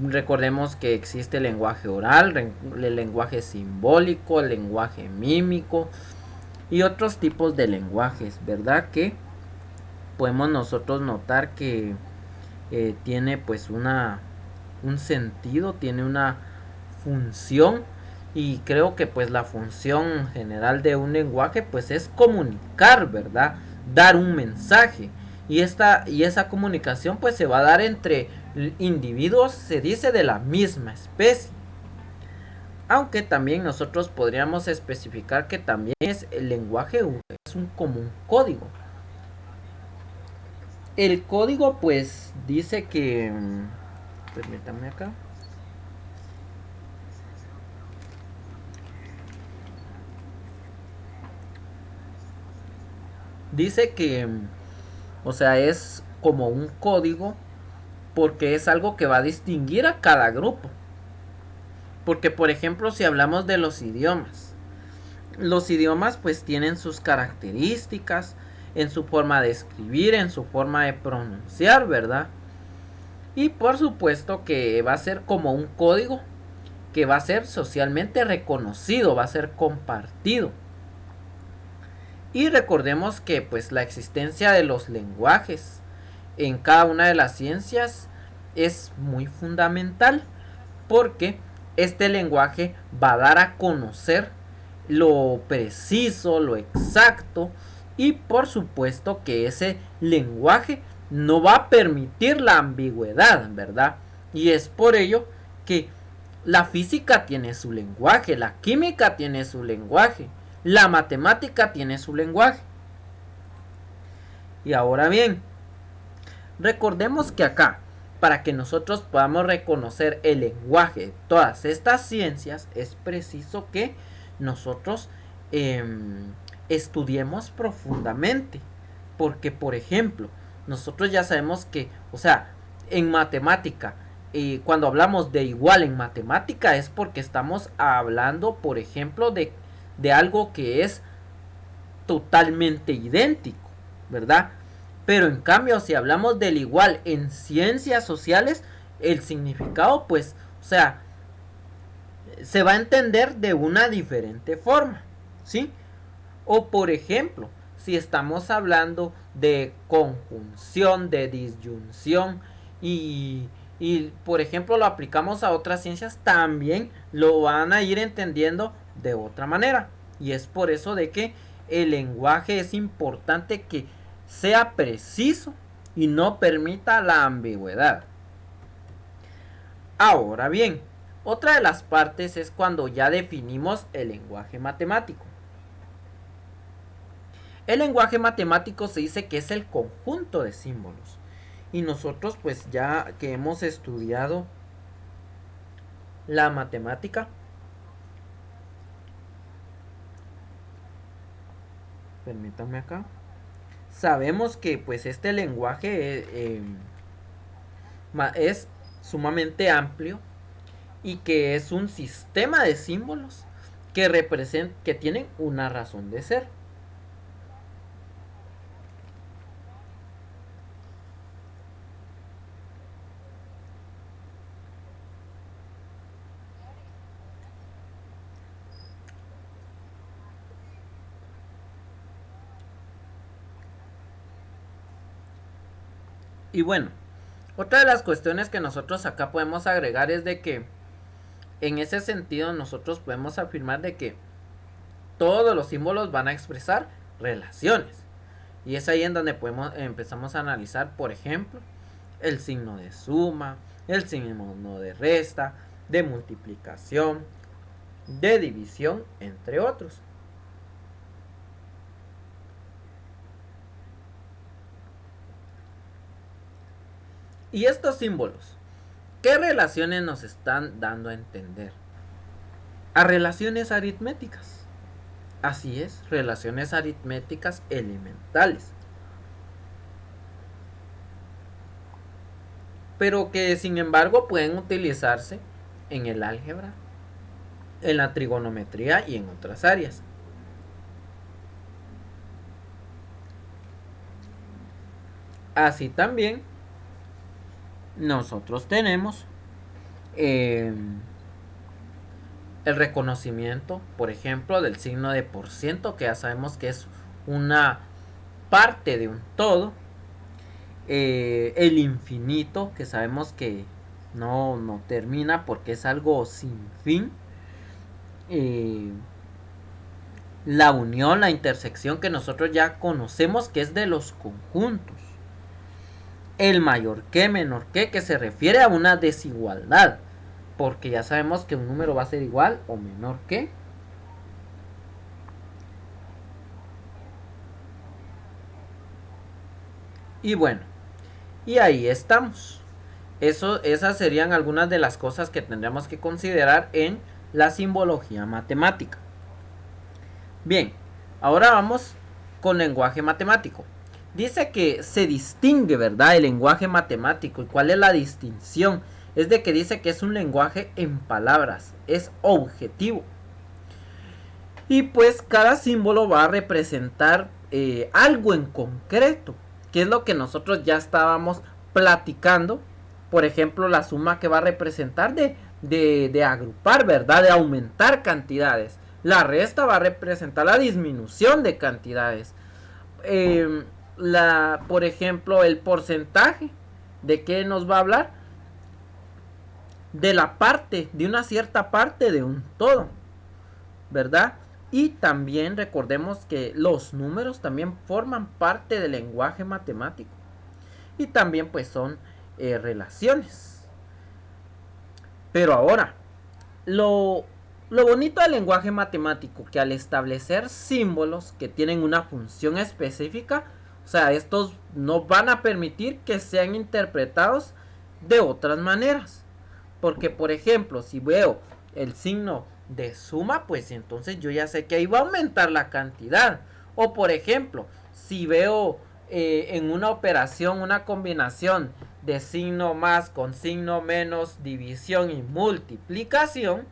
Speaker 1: Recordemos que existe el lenguaje oral, el lenguaje simbólico, el lenguaje mímico y otros tipos de lenguajes, ¿verdad? Que podemos nosotros notar que tiene pues un sentido, tiene una función y creo que pues la función general de un lenguaje pues es comunicar, ¿verdad? Dar un mensaje y esa comunicación pues se va a dar entre individuos, se dice, de la misma especie. Aunque también nosotros podríamos especificar que también es el lenguaje es un común código. El código pues dice que permítame acá. Dice que, o sea, es como un código porque es algo que va a distinguir a cada grupo. Porque, por ejemplo, si hablamos de los idiomas pues tienen sus características en su forma de escribir, en su forma de pronunciar, ¿verdad? Y por supuesto que va a ser como un código que va a ser socialmente reconocido, va a ser compartido. Y recordemos que pues la existencia de los lenguajes en cada una de las ciencias es muy fundamental porque este lenguaje va a dar a conocer lo preciso, lo exacto y por supuesto que ese lenguaje no va a permitir la ambigüedad, ¿verdad? Y es por ello que la física tiene su lenguaje, la química tiene su lenguaje, la matemática tiene su lenguaje. Y ahora bien, recordemos que acá, para que nosotros podamos reconocer el lenguaje de todas estas ciencias, es preciso que nosotros estudiemos profundamente. Porque, por ejemplo, nosotros ya sabemos que, o sea, en matemática, cuando hablamos de igual en matemática es porque estamos hablando, por ejemplo, de algo que es totalmente idéntico, ¿verdad? Pero en cambio, si hablamos del igual en ciencias sociales, el significado, pues, o sea, se va a entender de una diferente forma, ¿sí? O por ejemplo, si estamos hablando de conjunción, de disyunción y por ejemplo lo aplicamos a otras ciencias, también lo van a ir entendiendo de otra manera. Y es por eso de que el lenguaje es importante que sea preciso y no permita la ambigüedad. Ahora bien, otra de las partes es cuando ya definimos el lenguaje matemático. El lenguaje matemático se dice que es el conjunto de símbolos. Y nosotros pues ya que hemos estudiado la matemática, permítanme acá, sabemos que pues este lenguaje es sumamente amplio y que es un sistema de símbolos que tienen una razón de ser. Y bueno, otra de las cuestiones que nosotros acá podemos agregar es de que en ese sentido nosotros podemos afirmar de que todos los símbolos van a expresar relaciones. Y es ahí en donde empezamos a analizar, por ejemplo, el signo de suma, el signo de resta, de multiplicación, de división, entre otros. Y estos símbolos, ¿qué relaciones nos están dando a entender? A relaciones aritméticas. Así es, relaciones aritméticas elementales. Pero que sin embargo pueden utilizarse en el álgebra, en la trigonometría y en otras áreas. Así también nosotros tenemos el reconocimiento, por ejemplo, del signo de por ciento, que ya sabemos que es una parte de un todo. El infinito, que sabemos que no termina porque es algo sin fin. La unión, la intersección, que nosotros ya conocemos que es de los conjuntos. El mayor que, menor que se refiere a una desigualdad, porque ya sabemos que un número va a ser igual o menor que. Y bueno, y ahí estamos. Esas serían algunas de las cosas que tendríamos que considerar en la simbología matemática. Bien, ahora vamos con lenguaje matemático. Dice que se distingue, ¿verdad?, el lenguaje matemático. ¿Y cuál es la distinción? Es de que dice que es un lenguaje en palabras, es objetivo. Y pues cada símbolo va a representar algo en concreto, que es lo que nosotros ya estábamos platicando. Por ejemplo, la suma, que va a representar de agrupar, ¿verdad?, de aumentar cantidades. La resta va a representar la disminución de cantidades. Por ejemplo, el porcentaje, ¿de qué nos va a hablar? De la parte, de una cierta parte de un todo, ¿verdad? Y también recordemos que los números también forman parte del lenguaje matemático. Y también pues son relaciones. Pero ahora, lo bonito del lenguaje matemático, que al establecer símbolos que tienen una función específica, o sea, estos no van a permitir que sean interpretados de otras maneras. Porque, por ejemplo, si veo el signo de suma, pues entonces yo ya sé que ahí va a aumentar la cantidad. O, por ejemplo, si veo en una operación una combinación de signo más con signo menos, división y multiplicación,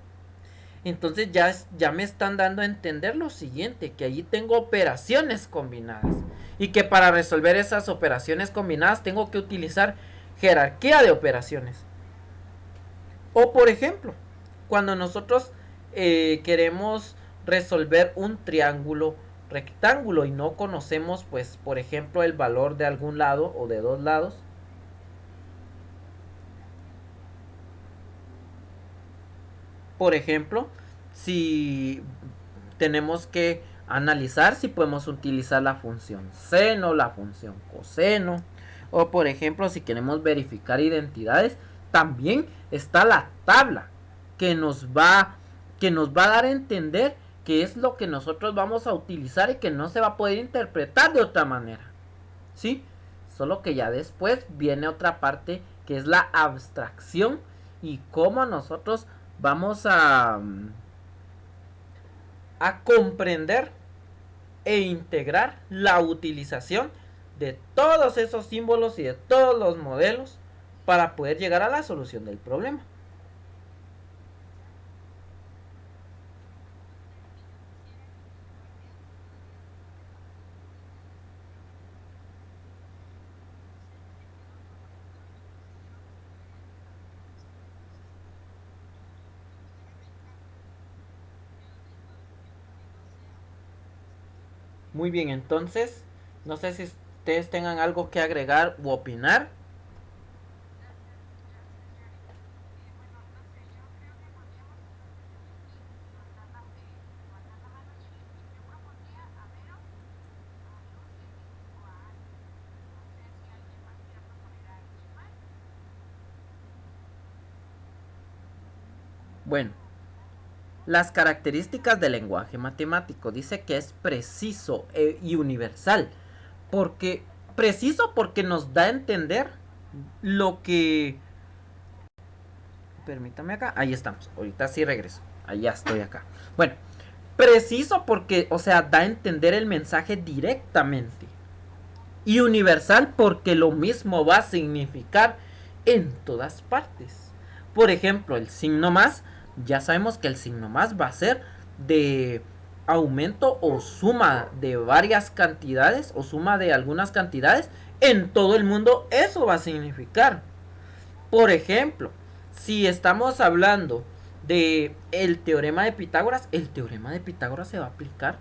Speaker 1: entonces ya me están dando a entender lo siguiente, que allí tengo operaciones combinadas. Y que para resolver esas operaciones combinadas tengo que utilizar jerarquía de operaciones. O por ejemplo, cuando nosotros queremos resolver un triángulo rectángulo y no conocemos, pues, por ejemplo, el valor de algún lado o de dos lados, por ejemplo, si tenemos que analizar si podemos utilizar la función seno, la función coseno, o por ejemplo, si queremos verificar identidades, también está la tabla que nos va a dar a entender qué es lo que nosotros vamos a utilizar y que no se va a poder interpretar de otra manera, ¿sí? Solo que ya después viene otra parte, que es la abstracción y cómo nosotros vamos a comprender e integrar la utilización de todos esos símbolos y de todos los modelos para poder llegar a la solución del problema. Muy bien, entonces, no sé si ustedes tengan algo que agregar u opinar. Bueno, las características del lenguaje matemático. Dice que es preciso y universal. Porque preciso porque nos da a entender lo que... Permítame acá. Ahí estamos. Ahorita sí regreso. Allá estoy acá. Bueno, preciso porque, o sea, da a entender el mensaje directamente. Y universal porque lo mismo va a significar en todas partes. Por ejemplo, el signo más, ya sabemos que el signo más va a ser de aumento o suma de varias cantidades o suma de algunas cantidades. En todo el mundo eso va a significar. Por ejemplo, si estamos hablando de el teorema de Pitágoras, el teorema de Pitágoras se va a aplicar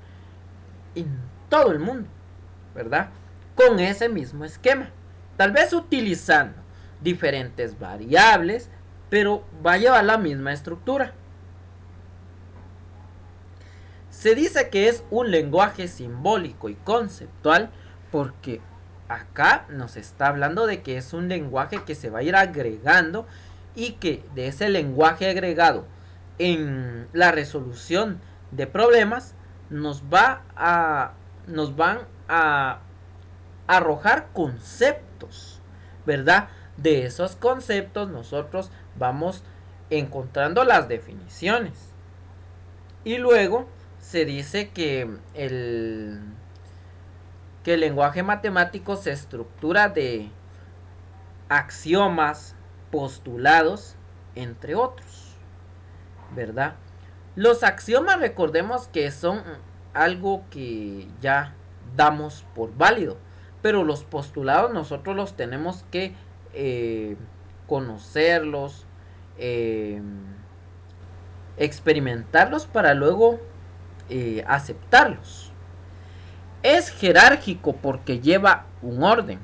Speaker 1: en todo el mundo, ¿verdad? Con ese mismo esquema. Tal vez utilizando diferentes variables, pero va a llevar la misma estructura. Se dice que es un lenguaje simbólico y conceptual porque acá nos está hablando de que es un lenguaje que se va a ir agregando y que de ese lenguaje agregado en la resolución de problemas nos van a arrojar conceptos, ¿verdad? De esos conceptos nosotros vamos encontrando las definiciones. Y luego se dice que el lenguaje matemático se estructura de axiomas, postulados, entre otros, ¿verdad? Los axiomas, recordemos que son algo que ya damos por válido, pero los postulados nosotros los tenemos que conocerlos, experimentarlos para luego aceptarlos. Es jerárquico porque lleva un orden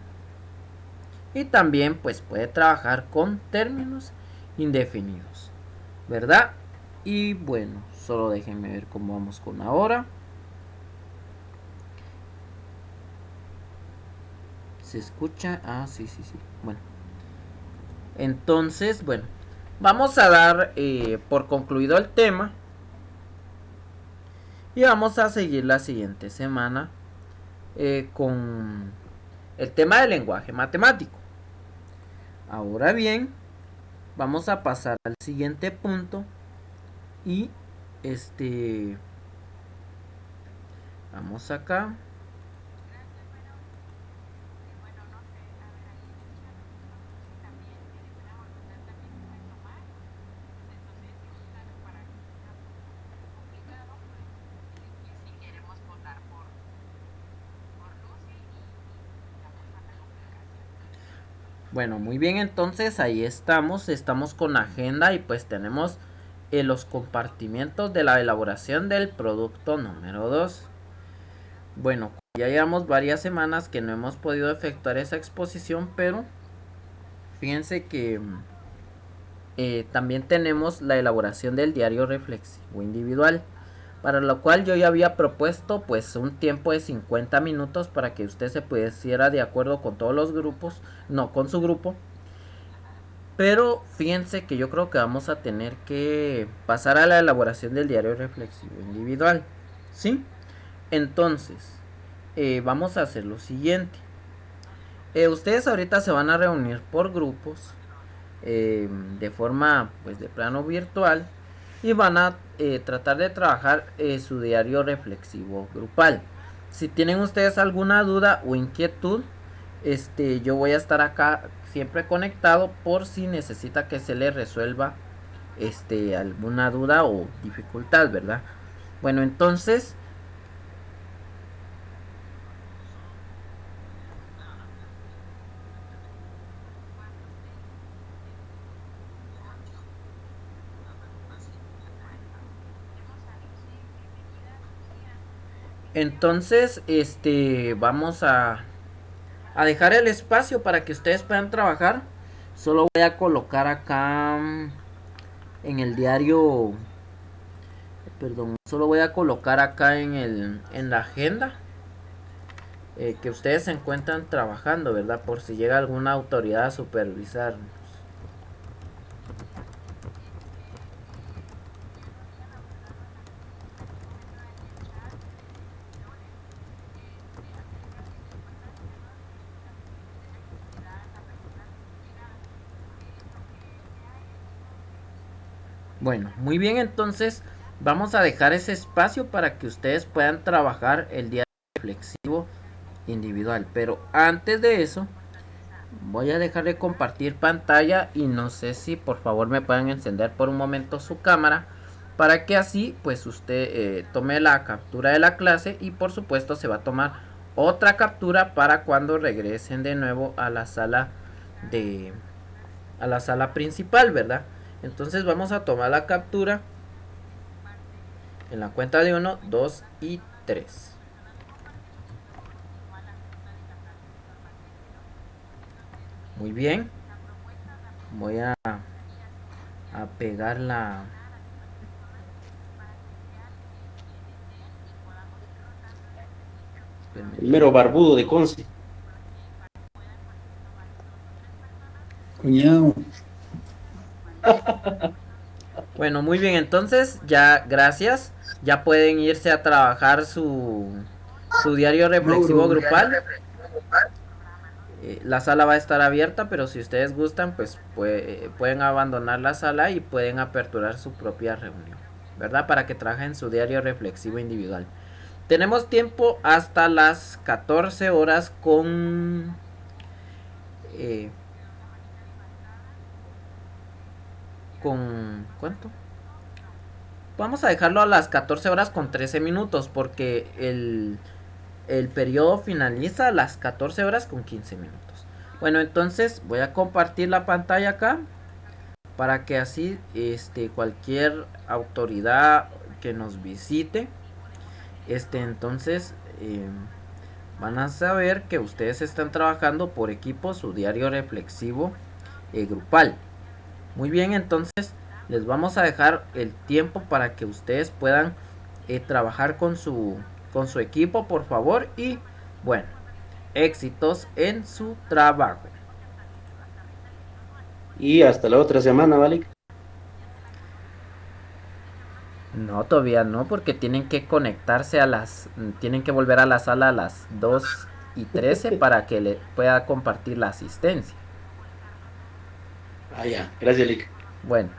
Speaker 1: y también pues puede trabajar con términos indefinidos, ¿verdad? Y bueno, solo déjenme ver cómo vamos con ahora. ¿Se escucha? Ah, sí. Bueno. Entonces, bueno. Vamos a dar por concluido el tema. Y vamos a seguir la siguiente semana con el tema del lenguaje matemático. Ahora bien, vamos a pasar al siguiente punto. Y vamos acá. Bueno, muy bien, entonces ahí estamos con agenda y pues tenemos los compartimientos de la elaboración del producto número 2. Bueno, ya llevamos varias semanas que no hemos podido efectuar esa exposición, pero fíjense que también tenemos la elaboración del diario reflexivo individual, para lo cual yo ya había propuesto pues un tiempo de 50 minutos para que usted se pusiera de acuerdo con todos los grupos, no con su grupo. Pero fíjense que yo creo que vamos a tener que pasar a la elaboración del diario reflexivo individual, ¿sí? Entonces, vamos a hacer lo siguiente. Ustedes ahorita se van a reunir por grupos de forma pues de plano virtual y van a tratar de trabajar su diario reflexivo grupal. Si tienen ustedes alguna duda o inquietud, yo voy a estar acá siempre conectado por si necesita que se le resuelva alguna duda o dificultad, ¿verdad? Bueno, entonces, vamos a dejar el espacio para que ustedes puedan trabajar. Solo voy a colocar acá en el diario, perdón, solo voy a colocar acá en la agenda que ustedes se encuentran trabajando, ¿verdad? Por si llega alguna autoridad a supervisar. Bueno, muy bien, entonces vamos a dejar ese espacio para que ustedes puedan trabajar el día reflexivo individual. Pero antes de eso, voy a dejar de compartir pantalla y no sé si por favor me pueden encender por un momento su cámara para que así pues usted tome la captura de la clase y por supuesto se va a tomar otra captura para cuando regresen de nuevo a la sala de a la sala principal, ¿verdad? Entonces vamos a tomar la captura en la cuenta de 1, 2 y 3. Muy bien. Voy a pegar la...
Speaker 5: El mero barbudo de Conce.
Speaker 3: Cuñado.
Speaker 1: Bueno, muy bien, entonces ya, gracias. Ya pueden irse a trabajar su diario reflexivo
Speaker 3: Mauro.
Speaker 1: grupal. La sala va a estar abierta, pero si ustedes gustan, pues pueden abandonar la sala y pueden aperturar su propia reunión, ¿verdad? Para que trabajen su diario reflexivo individual. Tenemos tiempo hasta las 14 horas eh, con... ¿Cuánto? Vamos a dejarlo a las 14 horas con 13 minutos porque el periodo finaliza a las 14 horas con 15 minutos. Bueno, entonces voy a compartir la pantalla acá para que así cualquier autoridad que nos visite entonces van a saber que ustedes están trabajando por equipo su diario reflexivo grupal. Muy bien, entonces les vamos a dejar el tiempo para que ustedes puedan trabajar con su equipo, por favor. Y bueno, éxitos en su trabajo.
Speaker 5: Y hasta la otra semana, ¿vale?
Speaker 1: No, todavía no, porque tienen que conectarse tienen que volver a la sala a las 2:13 para que le pueda compartir la asistencia.
Speaker 5: Ah, ya. Gracias, Lick.
Speaker 1: Bueno.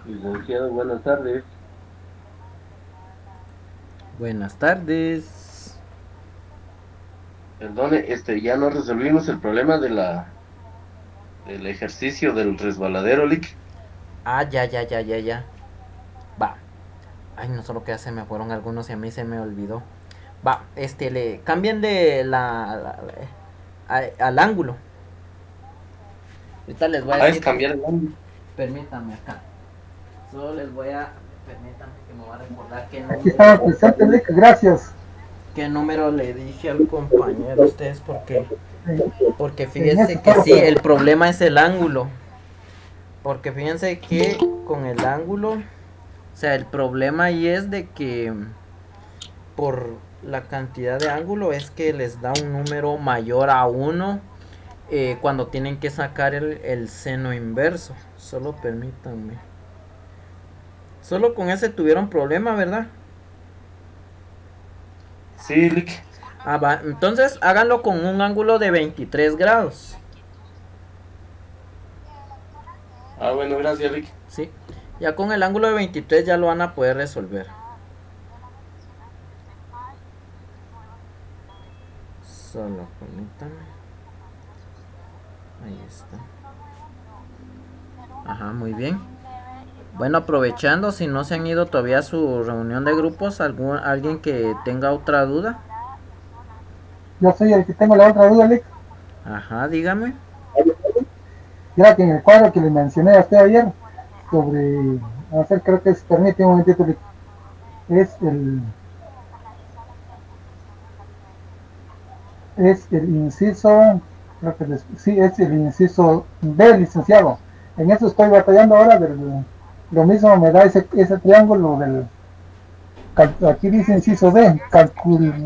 Speaker 5: Licenciado, buenas tardes.
Speaker 1: Buenas tardes.
Speaker 5: Perdone, ya no resolvimos el problema del ejercicio del resbaladero, Lick.
Speaker 1: Ah, ya, ya, ya, ya, ya. Va. Ay, no solo que ya se me fueron algunos y a mí se me olvidó. Va, le cambien de al ángulo. Ahorita les voy a
Speaker 5: Ah, es
Speaker 1: decir.
Speaker 5: cambiar el ángulo.
Speaker 1: Permítanme acá. Solo les voy a. Permítanme que me voy a recordar
Speaker 6: Aquí estaba presente, Lick, gracias.
Speaker 1: qué número le dije al compañero a ustedes porque. Porque
Speaker 6: En
Speaker 1: fíjense
Speaker 6: eso
Speaker 1: que
Speaker 6: estaba.
Speaker 1: sí, el problema es el ángulo. Porque fíjense que con el ángulo. O sea, el problema ahí es de que por la cantidad de ángulo es que les da un número mayor a 1 cuando tienen que sacar el seno inverso. Solo permítanme. Solo con ese tuvieron problema, ¿verdad?
Speaker 5: Sí, Lick.
Speaker 1: Ah, va. Entonces háganlo con un ángulo de 23 grados.
Speaker 5: Ah, bueno, gracias, Lick.
Speaker 1: ¿Sí? Ya con el ángulo de 23 ya lo van a poder resolver. Solo permítanme. Ahí está. Ajá, muy bien. Bueno, aprovechando, si no se han ido todavía a su reunión de grupos, alguien que tenga otra duda.
Speaker 6: Yo soy el que tengo la otra duda, Lick.
Speaker 1: Ajá, dígame.
Speaker 6: Ya que en el cuadro que le mencioné a usted ayer, sobre, a ver, creo que es, permíteme un momentito, Lick. Es el inciso, creo que sí, es el inciso B, licenciado. En eso estoy batallando ahora, lo mismo me da ese triángulo aquí dice inciso D,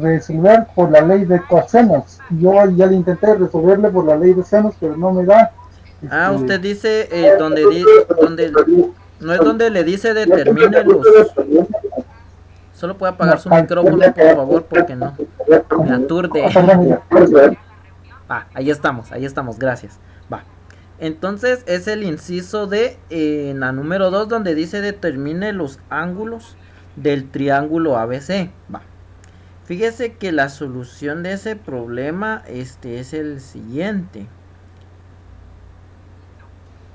Speaker 6: resolver por la ley de cosenos. Yo ya le intenté resolverle por la ley de senos, pero no me da.
Speaker 1: Ah, usted dice donde no es donde le dice determine los. Solo puede apagar
Speaker 6: No,
Speaker 1: su micrófono, por favor, porque no me aturde.
Speaker 6: perdón,
Speaker 1: Ah, ahí estamos, gracias. Va. Entonces es el inciso de en la número 2 donde dice determine los ángulos del triángulo ABC. Va. Fíjese que la solución de ese problema es el siguiente.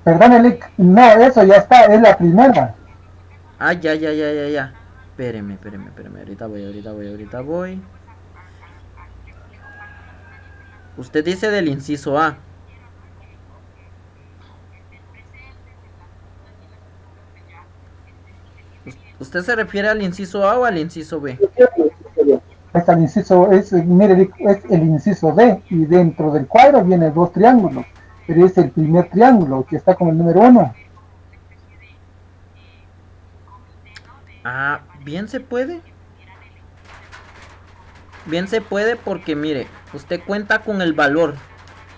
Speaker 6: perdón, Lick. No, eso ya está, es la primera.
Speaker 1: Ah, ya, ya, ya, ya, ya. Espéreme. Ahorita voy. Usted dice del inciso A. ¿Usted se refiere al inciso A o al inciso B?
Speaker 6: Es el inciso, mire, Lick, es el inciso D, y dentro del cuadro viene dos triángulos, pero es el primer triángulo que está con el número 1.
Speaker 1: Ah, bien se puede. Bien se puede porque mire, usted cuenta con el valor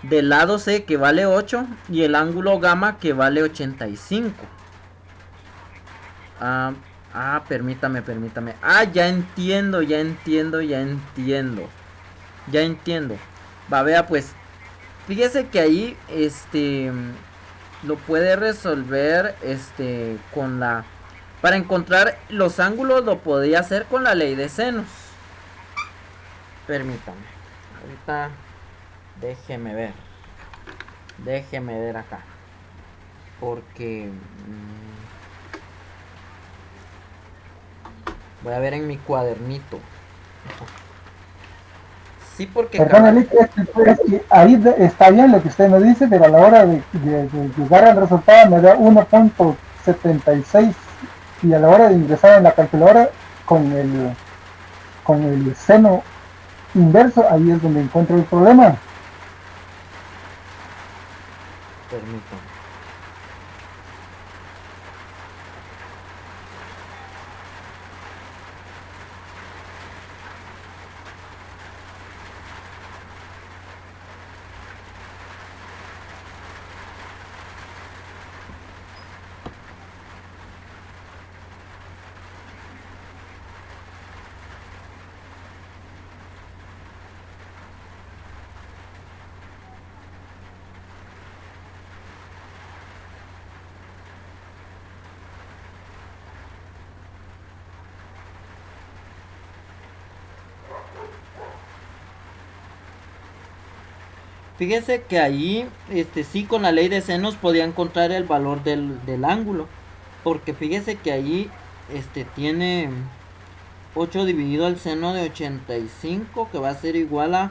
Speaker 1: del lado C que vale 8 y el ángulo gamma que vale 85. Permítame. Ah, ya entiendo. Va, vea pues. Fíjese que ahí, lo puede resolver, con la... Para encontrar los ángulos lo podría hacer con la ley de senos. Permítame. Ahorita déjeme ver acá. Porque... voy a ver en mi cuadernito. Sí, porque...
Speaker 6: Perdón, Lick, es que ahí está bien lo que usted me dice, pero a la hora de llegar al resultado me da 1.76 y a la hora de ingresar en la calculadora con el seno inverso, ahí es donde encuentro el problema.
Speaker 1: Permítame. Fíjese que allí, sí, con la ley de senos podía encontrar el valor del ángulo. Porque fíjese que allí, tiene 8 dividido el seno de 85, que va a ser igual a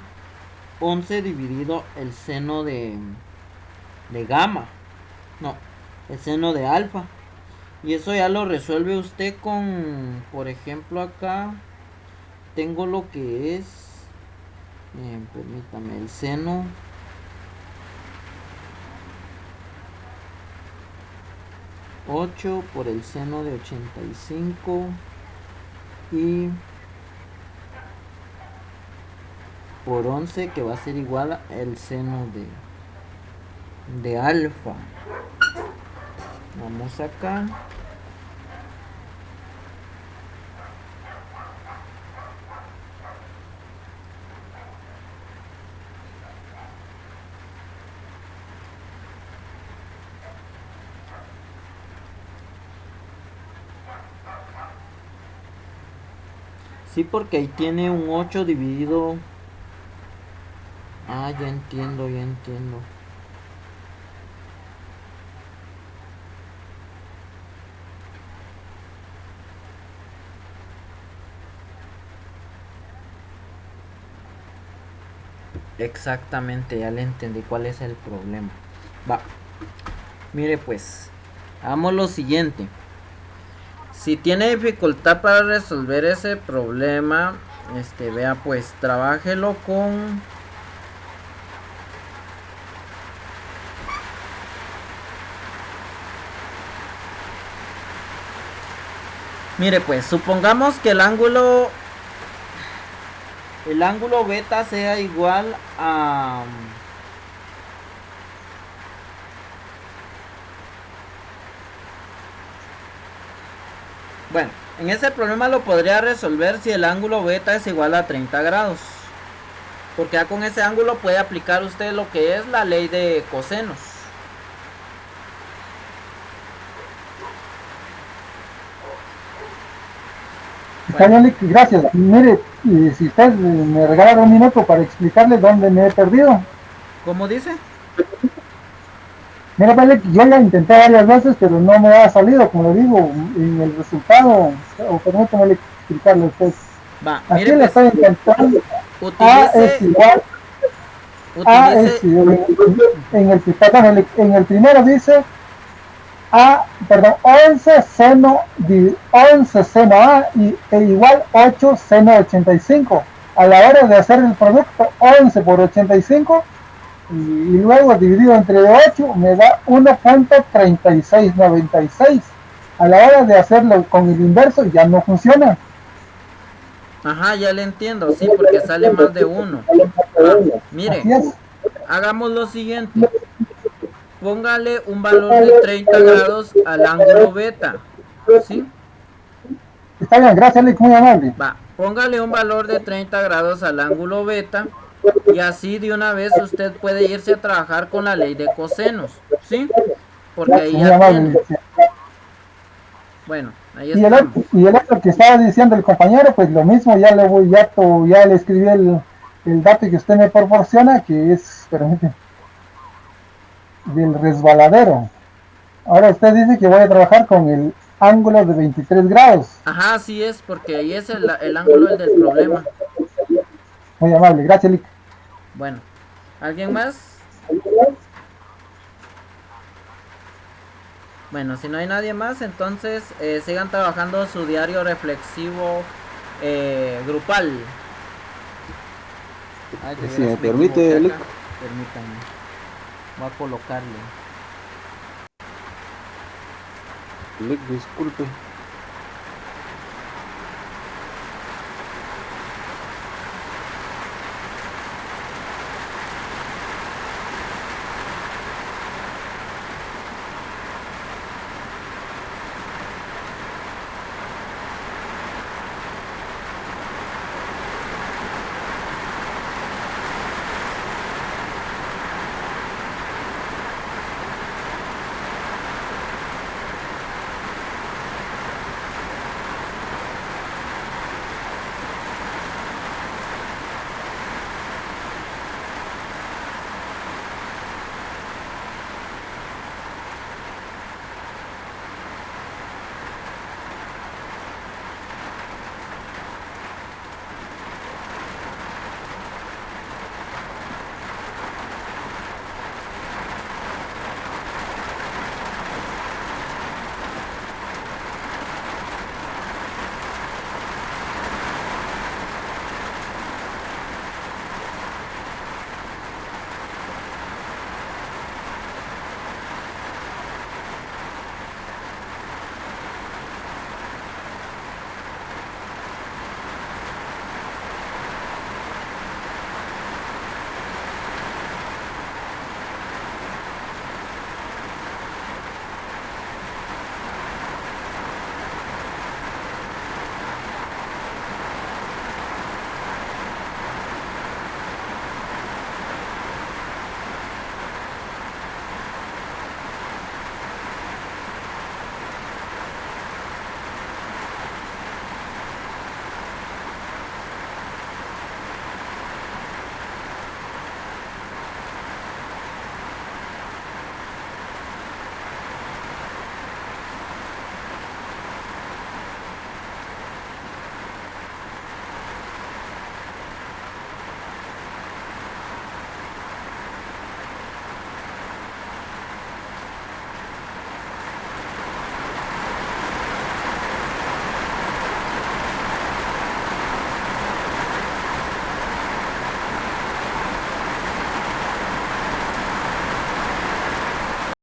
Speaker 1: 11 dividido el seno de gamma. No, el seno de alfa. Y eso ya lo resuelve usted con, por ejemplo, acá tengo lo que es, permítame, el seno 8 por el seno de 85 y por 11, que va a ser igual al seno de alfa. Vamos acá. Sí, porque ahí tiene un 8 dividido. Ah, ya entiendo, ya entiendo. Exactamente, ya le entendí cuál es el problema. Va. Mire pues, hagamos lo siguiente. Si tiene dificultad para resolver ese problema, vea pues, trabájelo con... Mire pues, supongamos que el ángulo beta sea igual a... Bueno, en ese problema lo podría resolver si el ángulo beta es igual a 30 grados. Porque ya con ese ángulo puede aplicar usted lo que es la ley de cosenos.
Speaker 6: Bueno. Gracias. Mire, si usted me regala un minuto para explicarle dónde me he perdido.
Speaker 1: ¿Cómo dice?
Speaker 6: Mira, vale, yo la intenté varias veces, pero no me ha salido, como le digo, en el resultado, o permítame explicarle a usted.
Speaker 1: Va,
Speaker 6: aquí
Speaker 1: mire,
Speaker 6: le estoy intentando. A es igual. A es igual. En el primero dice 11 seno A e igual 8 seno 85. A la hora de hacer el producto 11 por 85 y luego dividido entre 8 me da 1.3696. A la hora de hacerlo con el inverso ya no funciona.
Speaker 1: Ajá, ya le entiendo, sí, porque sale más de 1. Mire, hagamos lo siguiente. Póngale un valor de 30 grados al ángulo beta. ¿Sí?
Speaker 6: Está bien, gracias, muy amable.
Speaker 1: Va, póngale un valor de 30 grados al ángulo beta. Y así de una vez usted puede irse a trabajar con la ley de cosenos. ¿Sí? Porque ahí ya tiene. Bueno, ahí está.
Speaker 6: Y el otro que estaba diciendo el compañero, pues lo mismo, ya le escribí el dato que usted me proporciona, que es, permíteme, del resbaladero. Ahora usted dice que voy a trabajar con el ángulo de 23 grados.
Speaker 1: Ajá, así es, porque ahí es el ángulo del problema.
Speaker 6: Muy amable, gracias, Lick.
Speaker 1: Bueno, ¿alguien más? Bueno, si no hay nadie más, entonces sigan trabajando su diario reflexivo grupal.
Speaker 7: Ay, si me permite, Lick.
Speaker 1: Permítanme. Voy a colocarle.
Speaker 7: Lick, disculpe.